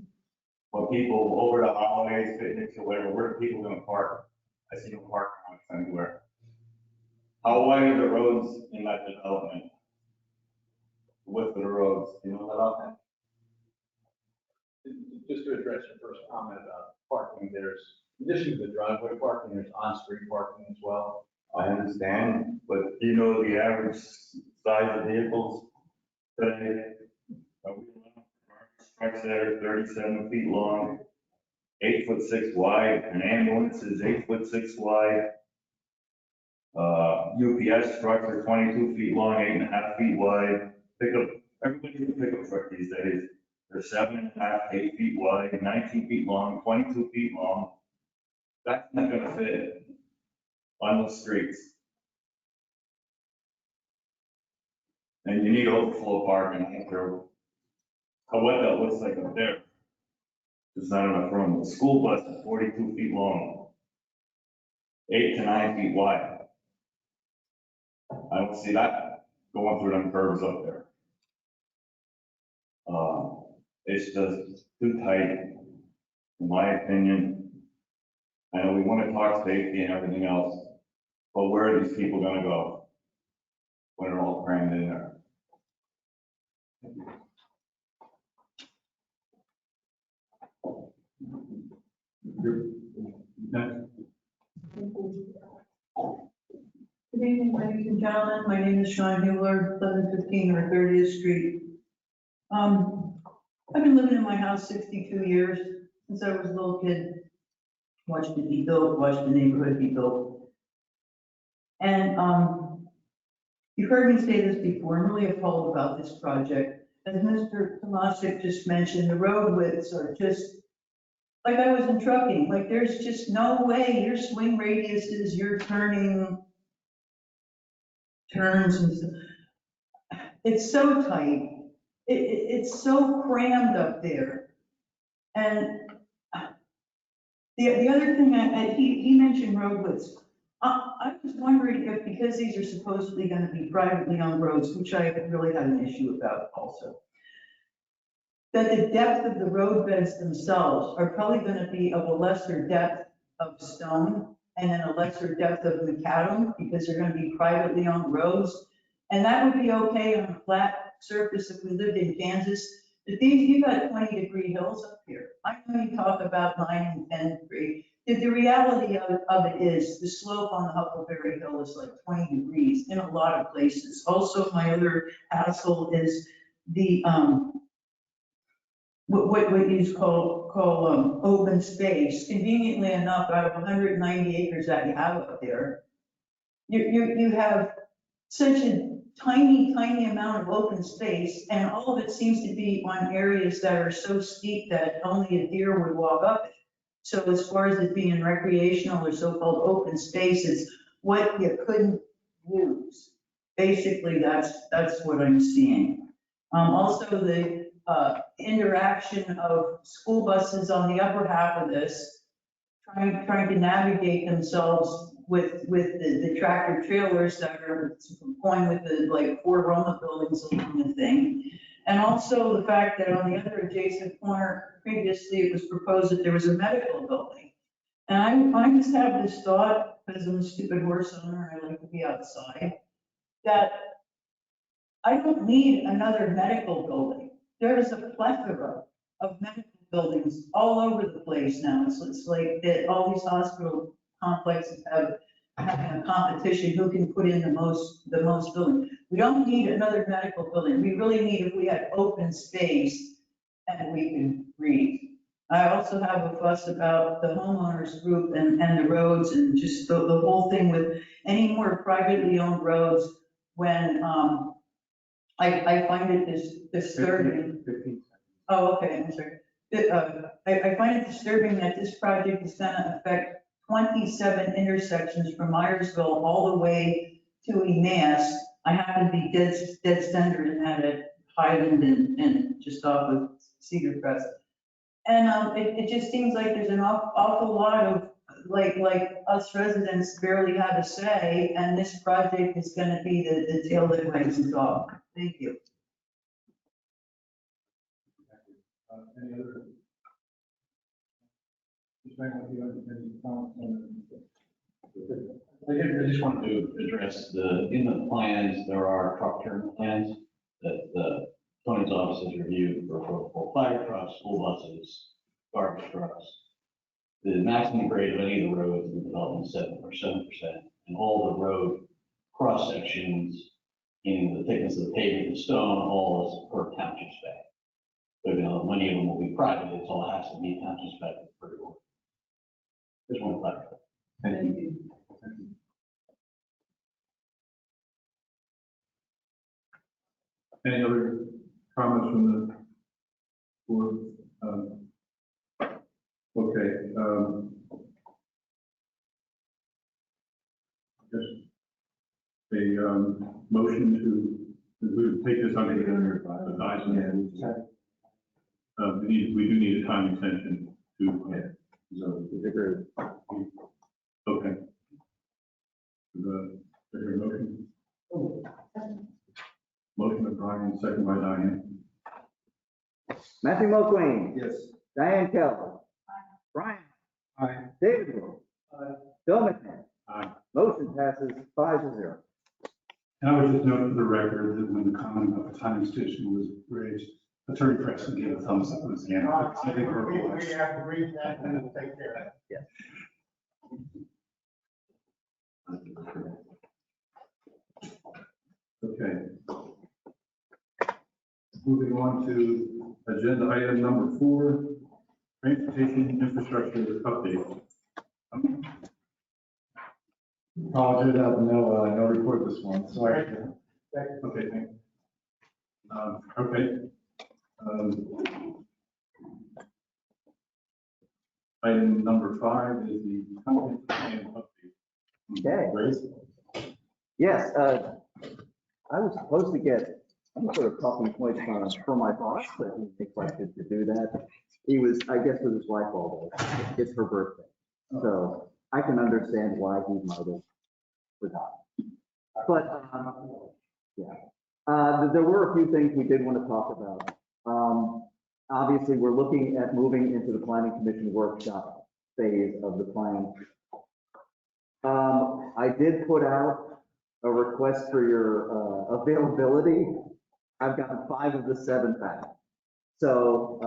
When people over the holidays, picnics or whatever, where are people gonna park? I see no parking lots anywhere. How wide are the roads in that development? The width of the roads, do you know that offhand? Just to address your first comment about parking, there's, in addition to the driveway parking, there's on-street parking as well. I understand, but do you know the average size of vehicles today? Trucks that are 37 feet long, 8'6" wide, an ambulance is 8'6" wide. UPS trucks are 22 feet long, 8.5 feet wide. Everybody's a pickup truck these days. They're 7.5, 8 feet wide, 19 feet long, 22 feet long. That's not gonna fit on the streets. And you need overflow parking, I don't care what that looks like up there. There's not enough room. The school bus is 42 feet long, 8 to 9 feet wide. I don't see that going through them curves up there. It's just too tight, in my opinion. I know we want to talk safety and everything else, but where are these people gonna go when they're all crammed in there? Good evening, ladies and gentlemen. My name is Sean Hewler, 1115 North 30th Street. I've been living in my house 62 years since I was a little kid. Watched it be built, watched the neighborhood be built. And you've heard me say this before, I'm really appalled about this project. As Mr. Tomasic just mentioned, the road widths are just, like I was in trucking, like there's just no way your swing radiuses, your turns and stuff. It's so tight. It's so crammed up there. And the other thing, he mentioned road widths. I was wondering if, because these are supposedly going to be privately owned roads, which I really had an issue about also, that the depth of the road beds themselves are probably going to be of a lesser depth of stone and then a lesser depth of macadam because they're going to be privately owned roads. And that would be okay on a flat surface if we lived in Kansas. But these, you've got 20-degree hills up here. I know you talk about 9 and 10 degree. The reality of it is the slope on the Huckleberry Hill is like 20 degrees in a lot of places. Also, my other hassle is the, what you call open space. Conveniently enough, out of 190 acres that you have up there, you have such a tiny amount of open space, and all of it seems to be on areas that are so steep that only a deer would walk up it. So as far as it being recreational or so-called open space, it's what you couldn't use. Basically, that's what I'm seeing. Also, the interaction of school buses on the upper half of this, trying to navigate themselves with the tractor trailers that are going with the like 4 Roma buildings along the thing. And also the fact that on the other adjacent corner, previously it was proposed that there was a medical building. And I just have this thought, because I'm a stupid horse owner, I like to be outside, that I don't need another medical building. There is a plethora of medical buildings all over the place now. It's like that all these hospital complexes have having a competition who can put in the most building. We don't need another medical building. We really need if we had open space and we can breathe. I also have a fuss about the homeowners group and the roads and just the whole thing with any more privately owned roads when I find it disturbing. 15. Oh, okay, I'm sorry. I find it disturbing that this project is going to affect 27 intersections from Myersville all the way to Emmaus. I happen to be dead center in that at Highland and just off of Cedar Crest. And it just seems like there's an awful lot of like us residents barely have a say, and this project is going to be the tail that wags the dog. Thank you. Any other? I just wanted to address in the plans, there are truck turn plans that Tony's office has reviewed for fire trucks, school buses, garbage trucks. The maximum grade of any of the roads in the development is 7%, and all the road cross sections, meaning the thickness of the pavement, the stone, all is per township spec. So, many of them will be private, it all has to be township spec for everyone. Just want to clarify. Thank you. Any other comments from the board? Okay. Just a motion to take this under advisement. We do need a time extension to. So, okay. The motion. Motion of Brian, second by Diane. Matthew Mulqueen. Yes. Diane Kelly. Brian. Aye. David Moore. Bill McMahon. Aye. Motion passes 5-0. And I would just note for the record that when the comment about the time extension was raised, Attorney Preston gave a thumbs up with his hand. I think we're We have to read that and we'll take care of it. Yes. Okay. Moving on to agenda item number 4, transportation infrastructure update. Apologize, no report this one, sorry. Okay, thank you. Okay. Item number 5 is the comprehensive plan update. Okay. Grace? Yes, I was supposed to get some sort of talking points for my boss, but he neglected to do that. He was, I guess, with his wife all day. It's her birthday. So I can understand why he might have forgot. But, yeah. There were a few things we did want to talk about. Obviously, we're looking at moving into the planning commission workshop phase of the plan. I did put out a request for your availability. I've gotten 5 of the 7 back. So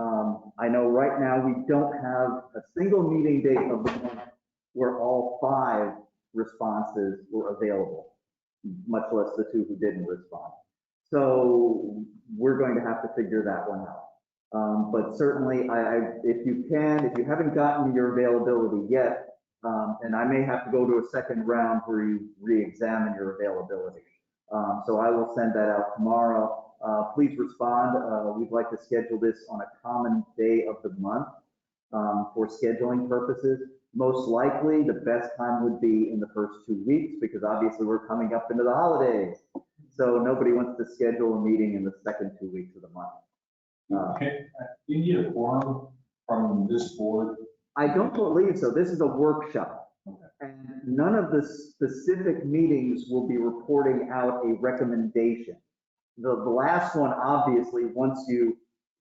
I know right now we don't have a single meeting date of the month where all 5 responses were available, much less the 2 who didn't respond. So we're going to have to figure that one out. But certainly, if you haven't gotten your availability yet, and I may have to go to a second round where you re-examine your availability. So I will send that out tomorrow. Please respond. We'd like to schedule this on a common day of the month for scheduling purposes. Most likely, the best time would be in the first 2 weeks because obviously we're coming up into the holidays. So nobody wants to schedule a meeting in the second 2 weeks of the month. Okay, you need a quorum from this board? I don't believe so. This is a workshop. And none of the specific meetings will be reporting out a recommendation. The last one, obviously, once you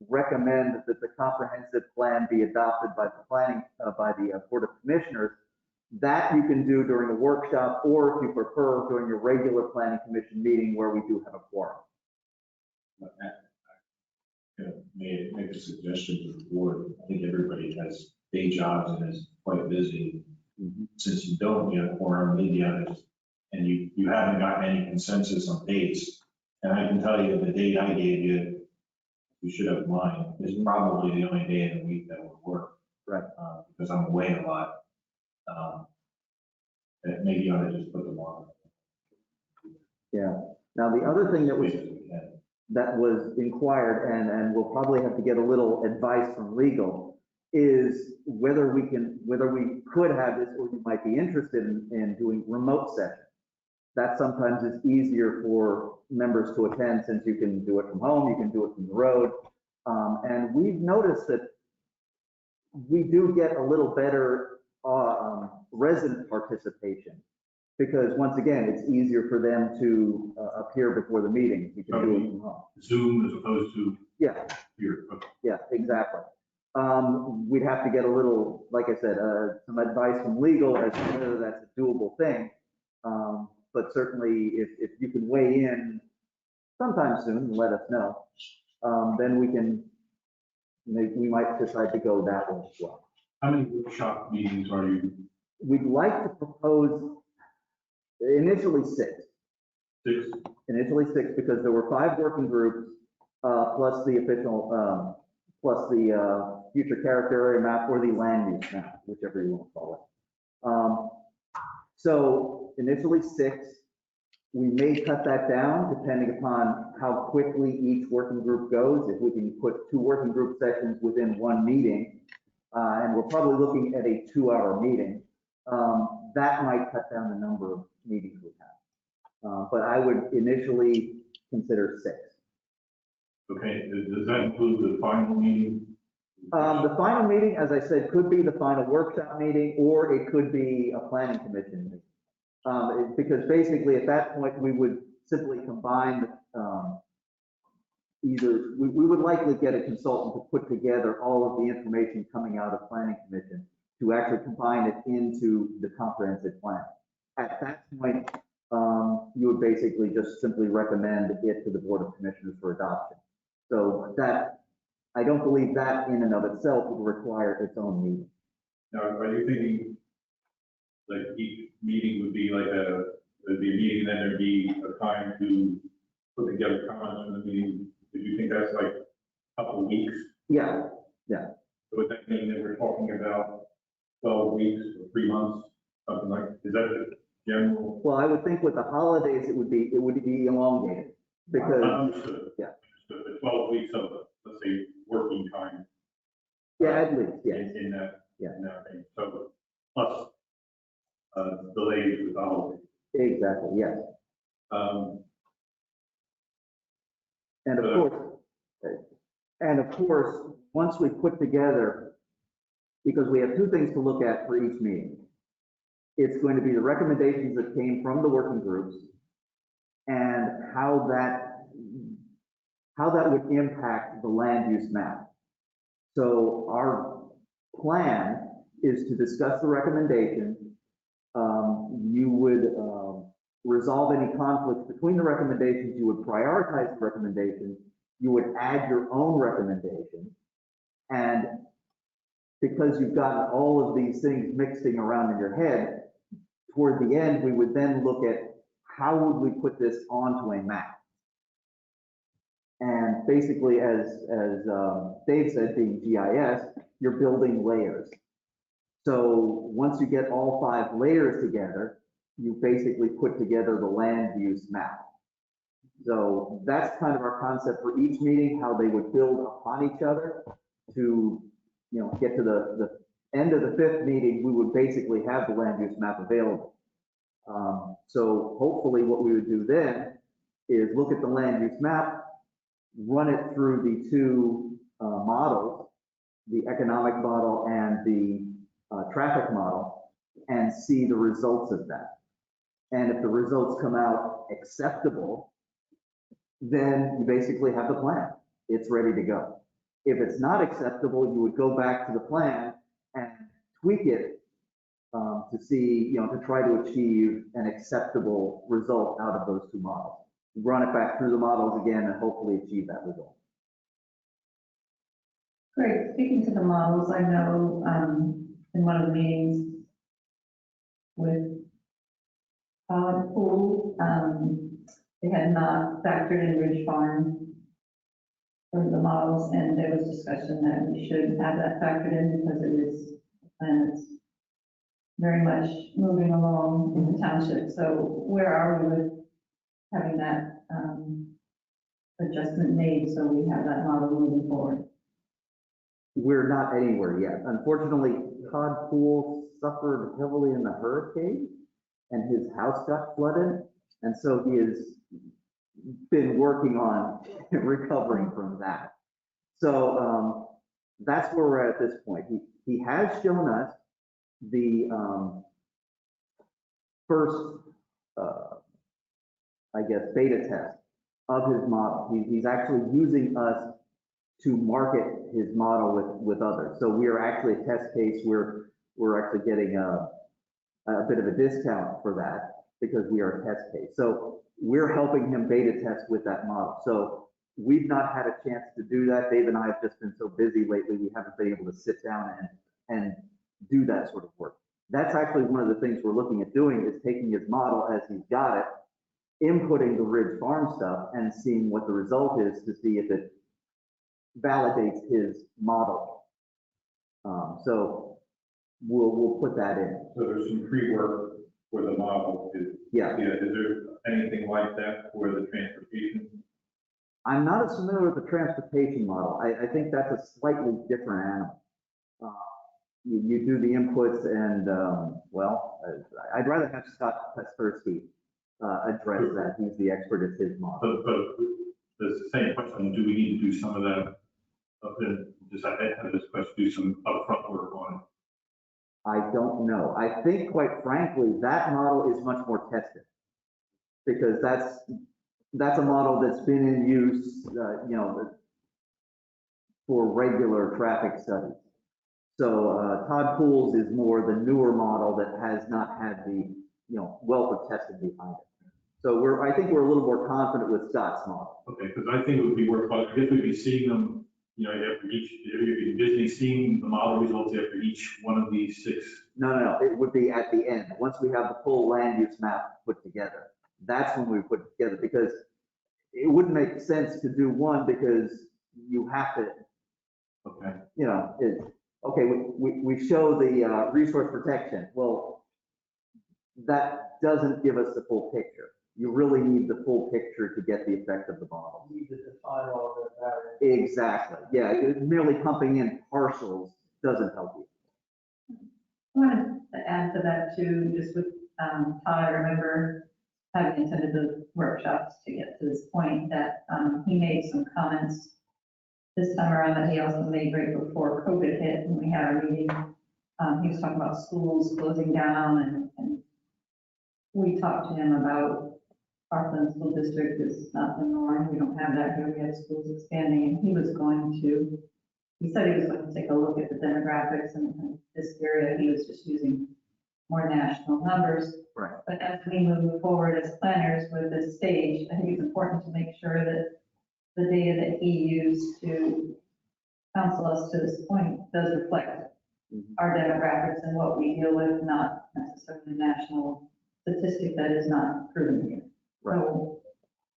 recommend that the comprehensive plan be adopted by the Board of Commissioners, that you can do during a workshop, or if you prefer, during your regular planning commission meeting where we do have a quorum. Make a suggestion to the board. I think everybody has day jobs and is quite busy. Since you don't get a quorum, maybe and you haven't gotten any consensus on dates. And I can tell you the date I gave you, you should have mine, is probably the only day of the week that would work. Right. Because I'm away a lot. And maybe you ought to just put them on. Yeah. Now, the other thing that was inquired, and we'll probably have to get a little advice from legal, is whether we could have this, or you might be interested in doing remote sessions. That sometimes is easier for members to attend since you can do it from home, you can do it from the road. And we've noticed that we do get a little better resident participation because once again, it's easier for them to appear before the meeting. You can do it from home. Zoom as opposed to here. Yeah, exactly. We'd have to get a little, like I said, some advice from legal as to whether that's a doable thing. But certainly if you can weigh in sometime soon and let us know, then we might decide to go that way as well. How many workshop meetings are you? We'd like to propose initially 6. 6? Initially 6, because there were 5 working groups, plus the official, plus the future character area map or the land use map, whichever you want to call it. So initially 6, we may cut that down depending upon how quickly each working group goes. If we can put 2 working group sessions within 1 meeting, and we're probably looking at a 2-hour meeting, that might cut down the number of meetings we have. But I would initially consider 6. Okay, does that include the final meeting? The final meeting, as I said, could be the final workshop meeting, or it could be a planning commission meeting. Because basically at that point, we would simply combine we would likely get a consultant to put together all of the information coming out of planning commission to actually combine it into the comprehensive plan. At that point, you would basically just simply recommend it to the Board of Commissioners for adoption. So that, I don't believe that in and of itself would require its own meeting. Now, are you thinking like each meeting would be like there'd be a meeting, then there'd be a time to put together comments from the meeting? Do you think that's like a couple of weeks? Yeah, yeah. So would that mean that we're talking about 12 weeks or 3 months, something like, is that the general? Well, I would think with the holidays, it would be elongated because. Understood. Yeah. Understood. 12 weeks of, let's say, working time. Yeah, at least, yes. In that, yeah. In that thing. So plus delays with the holidays. Exactly, yes. And of course, once we put together, because we have 2 things to look at for each meeting. It's going to be the recommendations that came from the working groups and how that would impact the land use map. So our plan is to discuss the recommendation. You would resolve any conflicts between the recommendations. You would prioritize the recommendations. You would add your own recommendation. And because you've got all of these things mixing around in your head, toward the end, we would then look at how would we put this onto a map. And basically, as Dave said, being GIS, you're building layers. So once you get all 5 layers together, you basically put together the land use map. So that's kind of our concept for each meeting, how they would build upon each other to, get to the end of the 5th meeting, we would basically have the land use map available. So hopefully what we would do then is look at the land use map, run it through the 2 models, the economic model and the traffic model, and see the results of that. And if the results come out acceptable, then you basically have the plan. It's ready to go. If it's not acceptable, you would go back to the plan and tweak it to see, to try to achieve an acceptable result out of those 2 models. Run it back through the models again and hopefully achieve that result. Great. Speaking to the models, I know in one of the meetings with Pool, they had not factored in Ridge Farm for the models, and there was discussion that we should have that factored in because it is a plan that's very much moving along in the township. So where are we with having that adjustment made so we have that model moving forward? We're not anywhere yet. Unfortunately, Todd Pool suffered heavily in the hurricane and his house got flooded. And so he has been working on recovering from that. So that's where we're at this point. He has shown us the first, beta test of his model. He's actually using us to market his model with others. So we are actually a test case where we're actually getting a bit of a discount for that because we are a test case. So we're helping him beta test with that model. So we've not had a chance to do that. Dave and I have just been so busy lately, we haven't been able to sit down and do that sort of work. That's actually one of the things we're looking at doing is taking his model as he's got it, inputting the Ridge Farm stuff and seeing what the result is to see if it validates his model. So we'll put that in. So there's some pre-work for the model. Yeah. Is there anything like that for the transportation? I'm not as familiar with the transportation model. I think that's a slightly different animal. You do the inputs and, I'd rather have Scott Kaspersky address that. He's the expert at his model. But the same question, do we need to do some of that? Just I have this question, do some upfront work on it? I don't know. I think, quite frankly, that model is much more tested because that's a model that's been in use, for regular traffic studies. So Todd Pool's is more the newer model that has not had the wealth of testing behind it. So I think we're a little more confident with Scott's model. Okay, because I think it would be worthwhile. I guess we'd be seeing them, after each. You'd be busy seeing the model results after each one of these 6. No. It would be at the end once we have the full land use map put together. That's when we put it together because it wouldn't make sense to do one because you have to. Okay. We show the resource protection. Well, that doesn't give us the full picture. You really need the full picture to get the effect of the model. You need to define all of the variables. Exactly. Yeah, merely pumping in partials doesn't help you. I wanted to add to that too, just with Todd, I remember having attended the workshops to get to this point that he made some comments this time around that he also made right before COVID hit when we had our meeting He was talking about schools closing down and we talked to him about Parkland School District is not the norm. We don't have that here. We have schools expanding and he said he was going to take a look at the demographics and this area. He was just using more national numbers. Right. But as we move forward as planners with this stage, I think it's important to make sure that the data that he used to counsel us to this point does reflect our demographics and what we deal with, not necessarily national statistic that is not proven here. Right. So,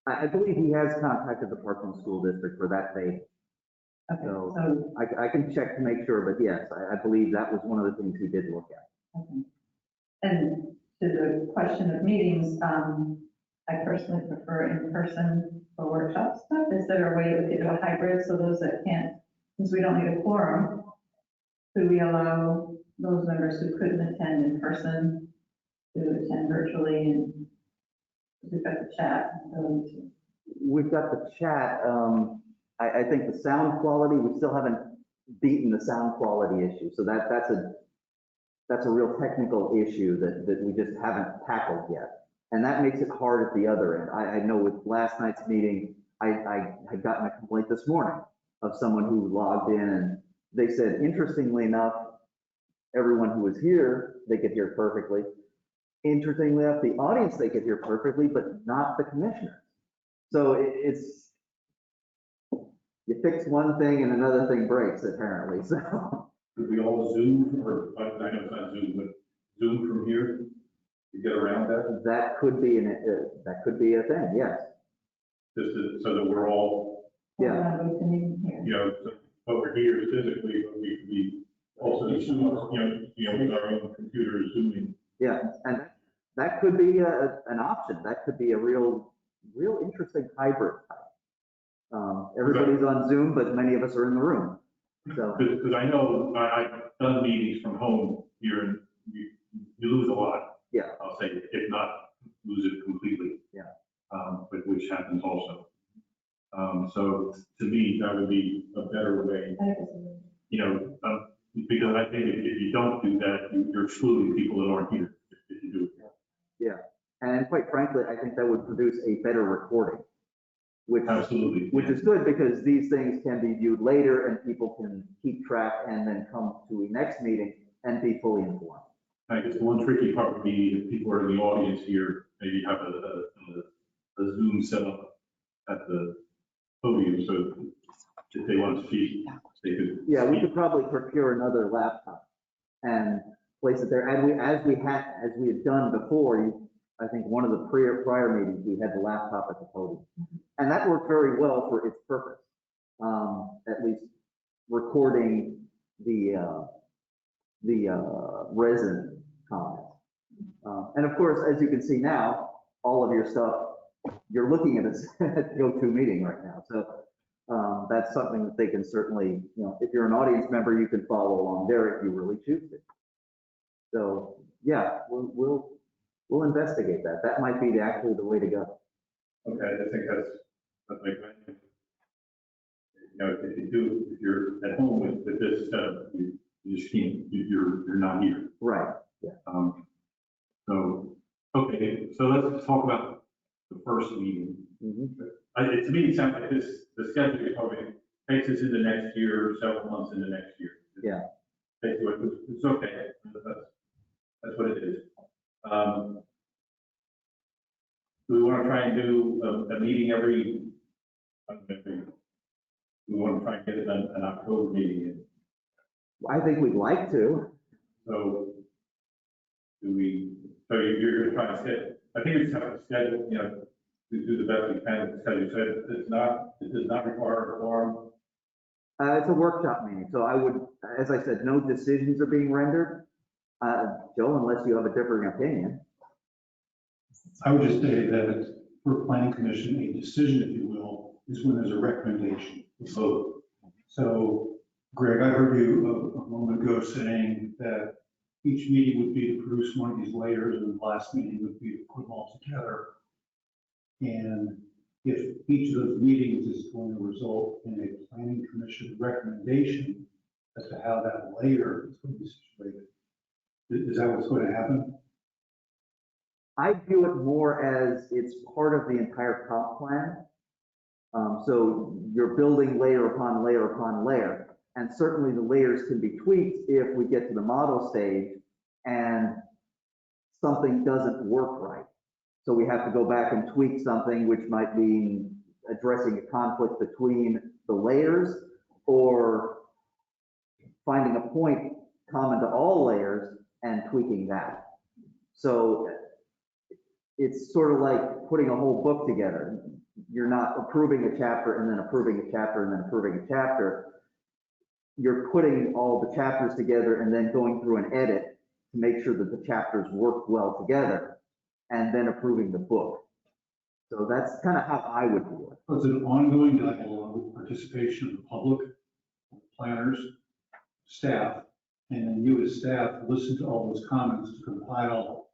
I believe he has contacted the Parkland School District for that data. okay, So so, I can check to make sure, but yes, I believe that was one of the things he did look at. okay. And to the question of meetings, I personally prefer in person for workshop stuff. Is there a way we could do a hybrid so those that can't, since we don't need a quorum, could we allow those members who couldn't attend in person to attend virtually and we've got the chat? We've got the chat. I think the sound quality, we still haven't beaten the sound quality issue. So that's a real technical issue that we just haven't tackled yet. And that makes it hard at the other end. I know with last night's meeting, I had gotten a complaint this morning of someone who logged in and they said, interestingly enough, everyone who was here, they could hear perfectly. Interestingly enough, the audience, they could hear perfectly, but not the commissioner. So it's, you fix one thing and another thing breaks apparently, so. Could we all Zoom, or, I know it's not Zoom, but Zoom from here to get around that? That could be a thing, yes. So that we're all, Yeah. so but we're here physically, but we could be also Zoom, with our own computers Zooming. Yeah, and that could be an option. That could be a real interesting hybrid. Everybody's on Zoom, but many of us are in the room. So, because I know I've done meetings from home here, and you lose a lot. Yeah. I'll say, if not lose it completely. Yeah. But which happens also. So to me, that would be a better way. Because I think if you don't do that, you're excluding people that aren't here if you do it. yeah, and quite frankly, I think that would produce a better recording. Absolutely. Which is good because these things can be viewed later and people can keep track and then come to a next meeting and be fully informed. I guess the one tricky part would be if people are in the audience here, maybe have a Zoom set up at the podium, so if they want to speak, they could. Yeah, we could probably procure another laptop and place it there. And as we had done before, I think one of the prior meetings, we had the laptop at the podium. And that worked very well for its purpose, at least recording the resident comments. And of course, as you can see now, all of your stuff, you're looking at us at GoToMeeting right now. So that's something that they can certainly, if you're an audience member, you can follow along there if you really choose to. So yeah, we'll investigate that. That might be actually the way to go. Okay, I think that's like, if you're at home with this setup, you just can't, you're not here. Right. Yeah. So, okay, so let's talk about the first meeting. To me, it sounds like the schedule you're talking takes us into next year, several months into next year. Yeah. It's okay. That's what it is. Do we want to try and do a meeting we want to try and get an October meeting in? I think we'd like to. So you're trying to set, I think we just have to schedule, to do the best we can, because you said it does not require a quorum. It's a workshop meeting, so I would, as I said, no decisions are being rendered. Joe, unless you have a different opinion. I would just say that for planning commission, a decision, if you will, is when there's a recommendation. So Greg, I heard you a moment ago saying that each meeting would be to produce one of these layers and the last meeting would be to put them all together. And if each of those meetings is going to result in a planning commission recommendation, as to how that layer is going to be situated. Is that what's going to happen? I view it more as it's part of the entire comp plan. So you're building layer upon layer upon layer. And certainly the layers can be tweaked if we get to the model stage and something doesn't work right. So we have to go back and tweak something, which might mean addressing a conflict between the layers or finding a point common to all layers and tweaking that. So it's sort of like putting a whole book together. You're not approving a chapter and then approving a chapter and then approving a chapter. You're putting all the chapters together and then going through an edit to make sure that the chapters work well together and then approving the book. So that's kind of how I would do it. So it's an ongoing dialogue with participation of the public, planners, staff, and then you as staff listen to all those comments to compile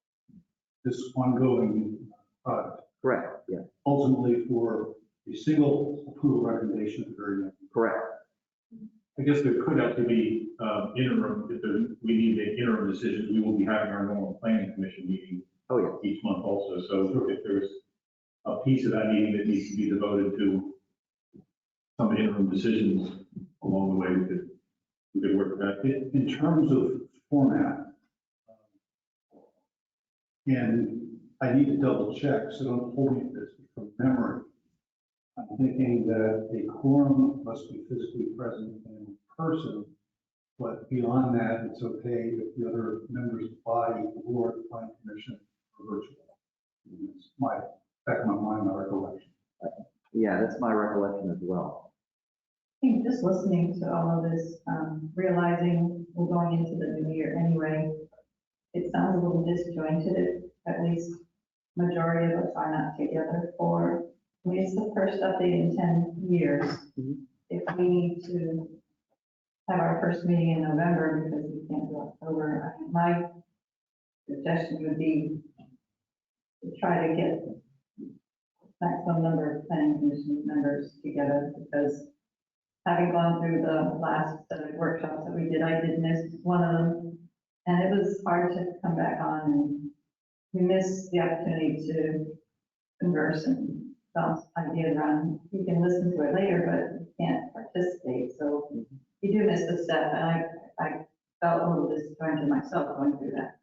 this ongoing product. Correct, yeah. Ultimately for a single approval recommendation at the very end. Correct. I guess there could have to be interim, we need an interim decision, we will be having our normal planning commission meeting each month also. So if there's a piece of that meeting that needs to be devoted to some interim decisions along the way, we could work that. In terms of format, and I need to double check, so don't hold me to this from memory. I'm thinking that a quorum must be physically present in person, but beyond that, it's okay if the other members of the body or the planning commission are virtual. It's back in my mind, my recollection. Yeah, that's my recollection as well. I think just listening to all of this, realizing we're going into the new year anyway, it sounds a little disjointed, at least majority of us are not together for, I mean, it's the first update in 10 years. If we need to have our first meeting in November because we can't do October, my suggestion would be to try to get maximum number of planning commission members together, because having gone through the last set of workshops that we did, I did miss one of them, and it was hard to come back on, and we missed the opportunity to converse and bounce ideas around. You can listen to it later, but you can't participate, so you do miss the step, and I felt a little disjointed myself going through that.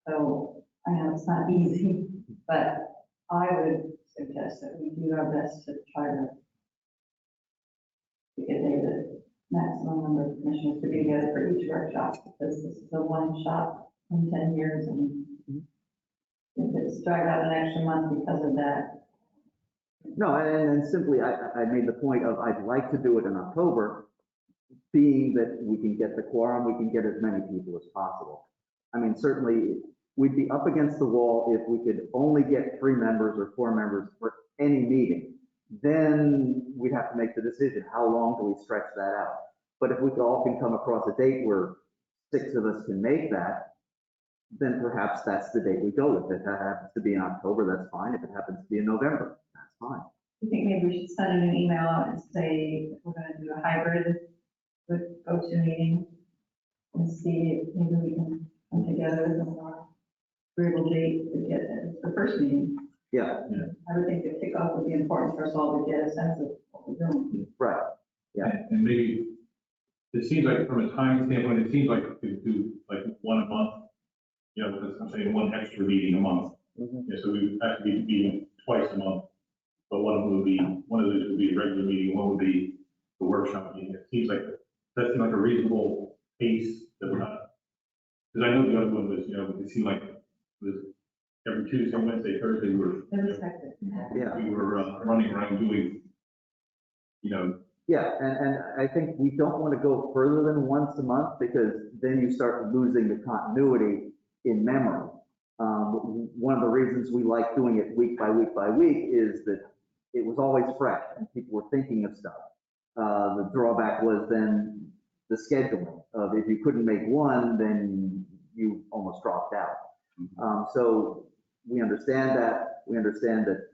So I know it's not easy, but I would suggest that we do our best to try to get the maximum number of commissioners to be together for each workshop, because this is a one shot in 10 years, and if it's dragged out an extra month because of that. No, and simply, I made the point of I'd like to do it in October, being that we can get the quorum, we can get as many people as possible. I mean, certainly, we'd be up against the wall if we could only get 3 members or 4 members for any meeting. Then we'd have to make the decision, how long do we stretch that out? But if we all can come across a date where 6 of us can make that, then perhaps that's the date we go with. If that happens to be in October, that's fine. If it happens to be in November, that's fine. I think maybe we should send an email out and say we're going to do a hybrid with go-to meeting and see if maybe we can come together with a more agreeable date to get the first meeting. Yeah. I would think the kickoff would be important for us all to get a sense of what we're doing. Right. Yeah. And maybe, it seems like from a time standpoint, it seems like we could do like one a month, you know, because I'm saying one extra meeting a month. Yeah, so we would actually be meeting twice a month, but one of those would be a regular meeting, one would be the workshop meeting. It seems like that seems like a reasonable pace that we're not, because I know the other one was, you know, it seemed like it was every Tuesday, Wednesday, Thursday, we were, we were running around doing, you know. Yeah, and I think we don't want to go further than once a month, because then you start losing the continuity in memory. One of the reasons we like doing it week by week by week is that it was always fresh and people were thinking of stuff. The drawback was then the scheduling of if you couldn't make one, then you almost dropped out. So we understand that. We understand that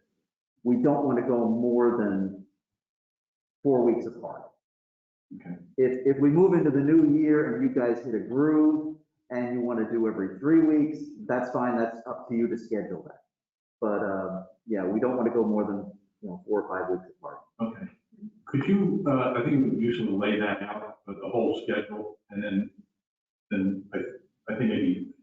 we don't want to go more than 4 weeks apart. Okay. If we move into the new year and you guys hit a groove and you want to do every 3 weeks, that's fine, that's up to you to schedule that. But, yeah, we don't want to go more than, 4 or 5 weeks apart. Okay. Could you, I think we usually lay that out, but the whole schedule, and then I think maybe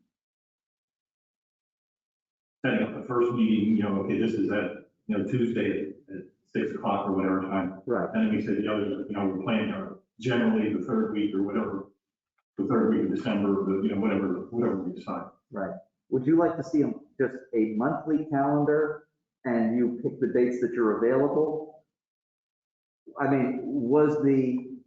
setting up the first meeting, okay, this is at, Tuesday at 6 o'clock or whatever time. Right. And then we say the others, we're planning our generally the third week or whatever, the third week of December, but, whatever we decide. Right. Would you like to see just a monthly calendar and you pick the dates that you're available? I mean, was the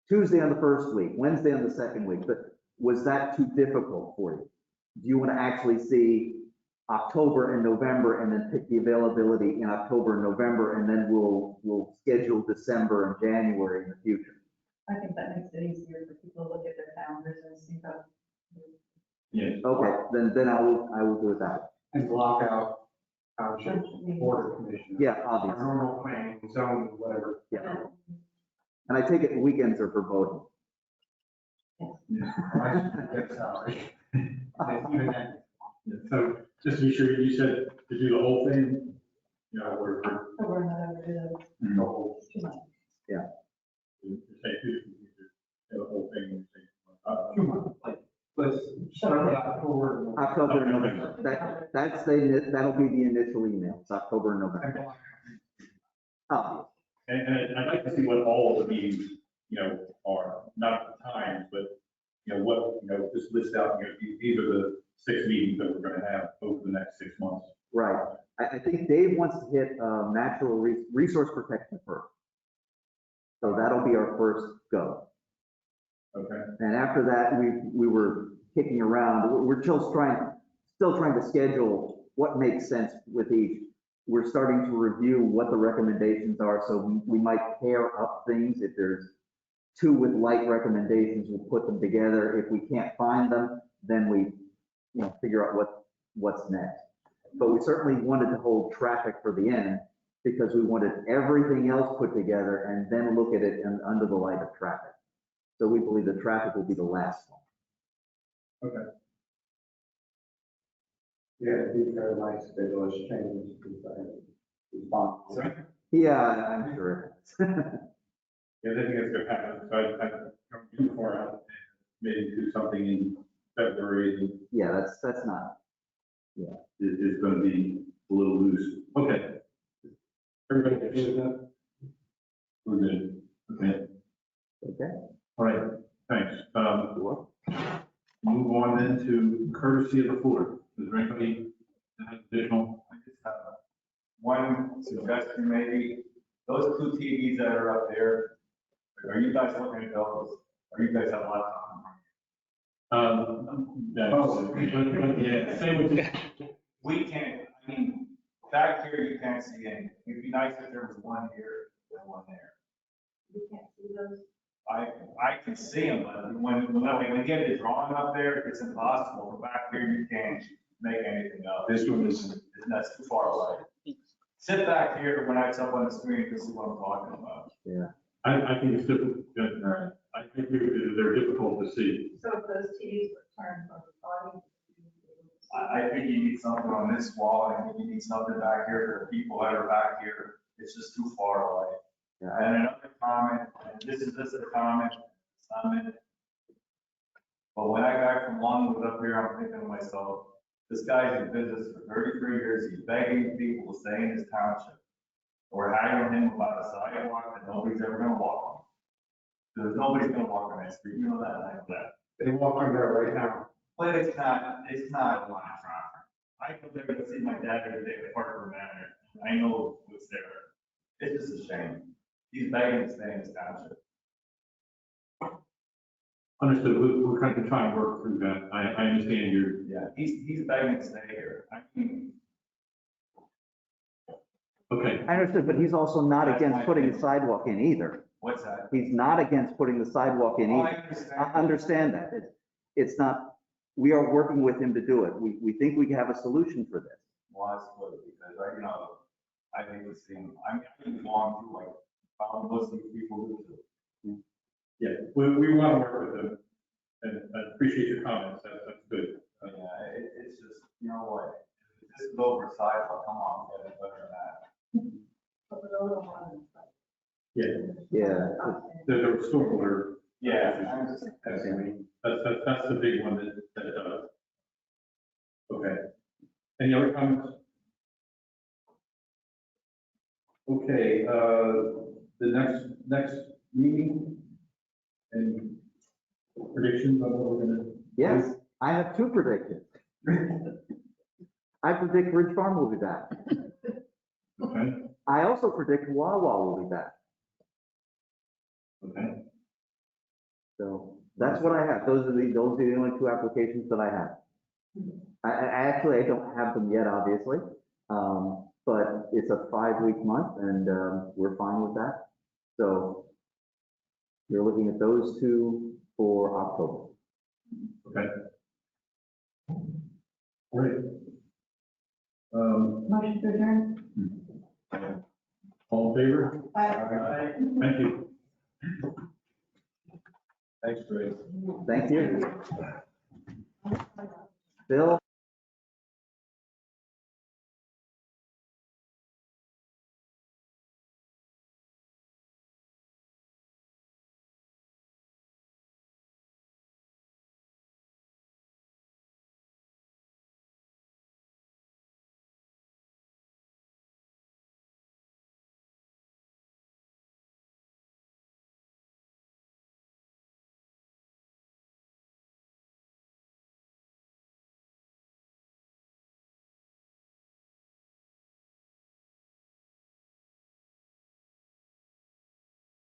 Tuesday on the first week, Wednesday on the second week, but was that too difficult for you? Do you want to actually see October and November and then pick the availability in October and November, and then we'll schedule December and January in the future? I think that makes it easier for people to look at their calendars and see how. Yes. Okay, then I will do it that way. And block out township board of commissioners. Yeah, obviously. Our normal planning, zone, whatever. Yeah. And I take it weekends are for voting. That's salary. Even then. So just to be sure, you said to do the whole thing, or We're not over to the whole, Yeah. you say the whole thing. 2 months, let's start with October. October and November. That'll be the initial email. It's October and November. Obviously. And I'd like to see what all of the meetings, are, not the times, but, just list out, these are the 6 meetings that we're going to have over the next 6 months. Right. I think Dave wants to hit natural resource protection first. So that'll be our first go. Okay. And after that, we were kicking around. We're still trying to schedule what makes sense with each. We're starting to review what the recommendations are. So we might pair up things. If there's 2 with light recommendations, we'll put them together. If we can't find them, then we, figure out what's next. But we certainly wanted to hold traffic for the end because we wanted everything else put together and then look at it under the light of traffic. So we believe the traffic will be the last one. Okay. Yeah, it'd be very nice if there was changes to Yeah, I'm sure. Yeah, I think it's going to happen. So I don't too far out, maybe do something in February. Yeah, that's not. Yeah. Is going to be a little loose. Okay. Everybody okay with that? We're good. Okay. Okay. All right, thanks. Move on then to courtesy of the floor. Is there anybody that has additional? I just have one suggestion maybe. Those 2 TVs that are up there, are you guys looking at those? Or you guys have a lot of Yeah, same with you. We can't, back here you can't see anything. It'd be nice if there was one here and one there. You can't see those. I can see them, but when we get the drawing up there, it's impossible. Back here, you can't make anything up. This one is, That's too far away. Sit back here when I up on the screen to see what I'm talking about. Yeah. I think it's difficult. I think they're difficult to see. So if those TVs were turned from the body. I think you need something on this wall, I think you need something back here for the people that are back here. It's just too far away. Yeah. And another comment, and this is just a comment, but when I got from Longwood up here, I'm thinking to myself, this guy's in business for 33 years, he's begging people to stay in his township. We're haggling him about a sidewalk that nobody's ever gonna walk on. There's nobody's gonna walk on that street, you know that, I know that. They walk on there right now. But it's not a lot of traffic. I go there to see my dad every day at Parker Manor. I know what's there. It's just a shame. He's begging to stay in his township. Understood. We're kind of trying to work through that. I understand your. Yeah, he's begging to stay here. Okay. I understood, but he's also not against putting the sidewalk in either. What's that? He's not against putting the sidewalk in either. I understand that. It's not, we are working with him to do it. We think we have a solution for this. Well, I suppose, because I think it's seen, I've gone through like, most of these people do too. Yeah, we want to work with them, and I appreciate your comments, that's good. Yeah, it's just, you know what, this is oversized, but come on, get it better than that. Yeah, the stormwater. Yeah, I understand. That's the big one that does. Okay. Any other comments? Okay, the next meeting, and predictions on what we're gonna. Yes, I have two predictions. I predict Ridge Farm will be back. Okay, I also predict Wawa will be back. okay. So that's what I have. Those are the only two applications that I have. I don't have them yet, obviously. But it's a 5-week month and, we're fine with that. So you're looking at those two for October. Okay. Great. Motion to adjourn? All in favor? Aye. Thank you. Thanks, Grace. Thank you. Bill?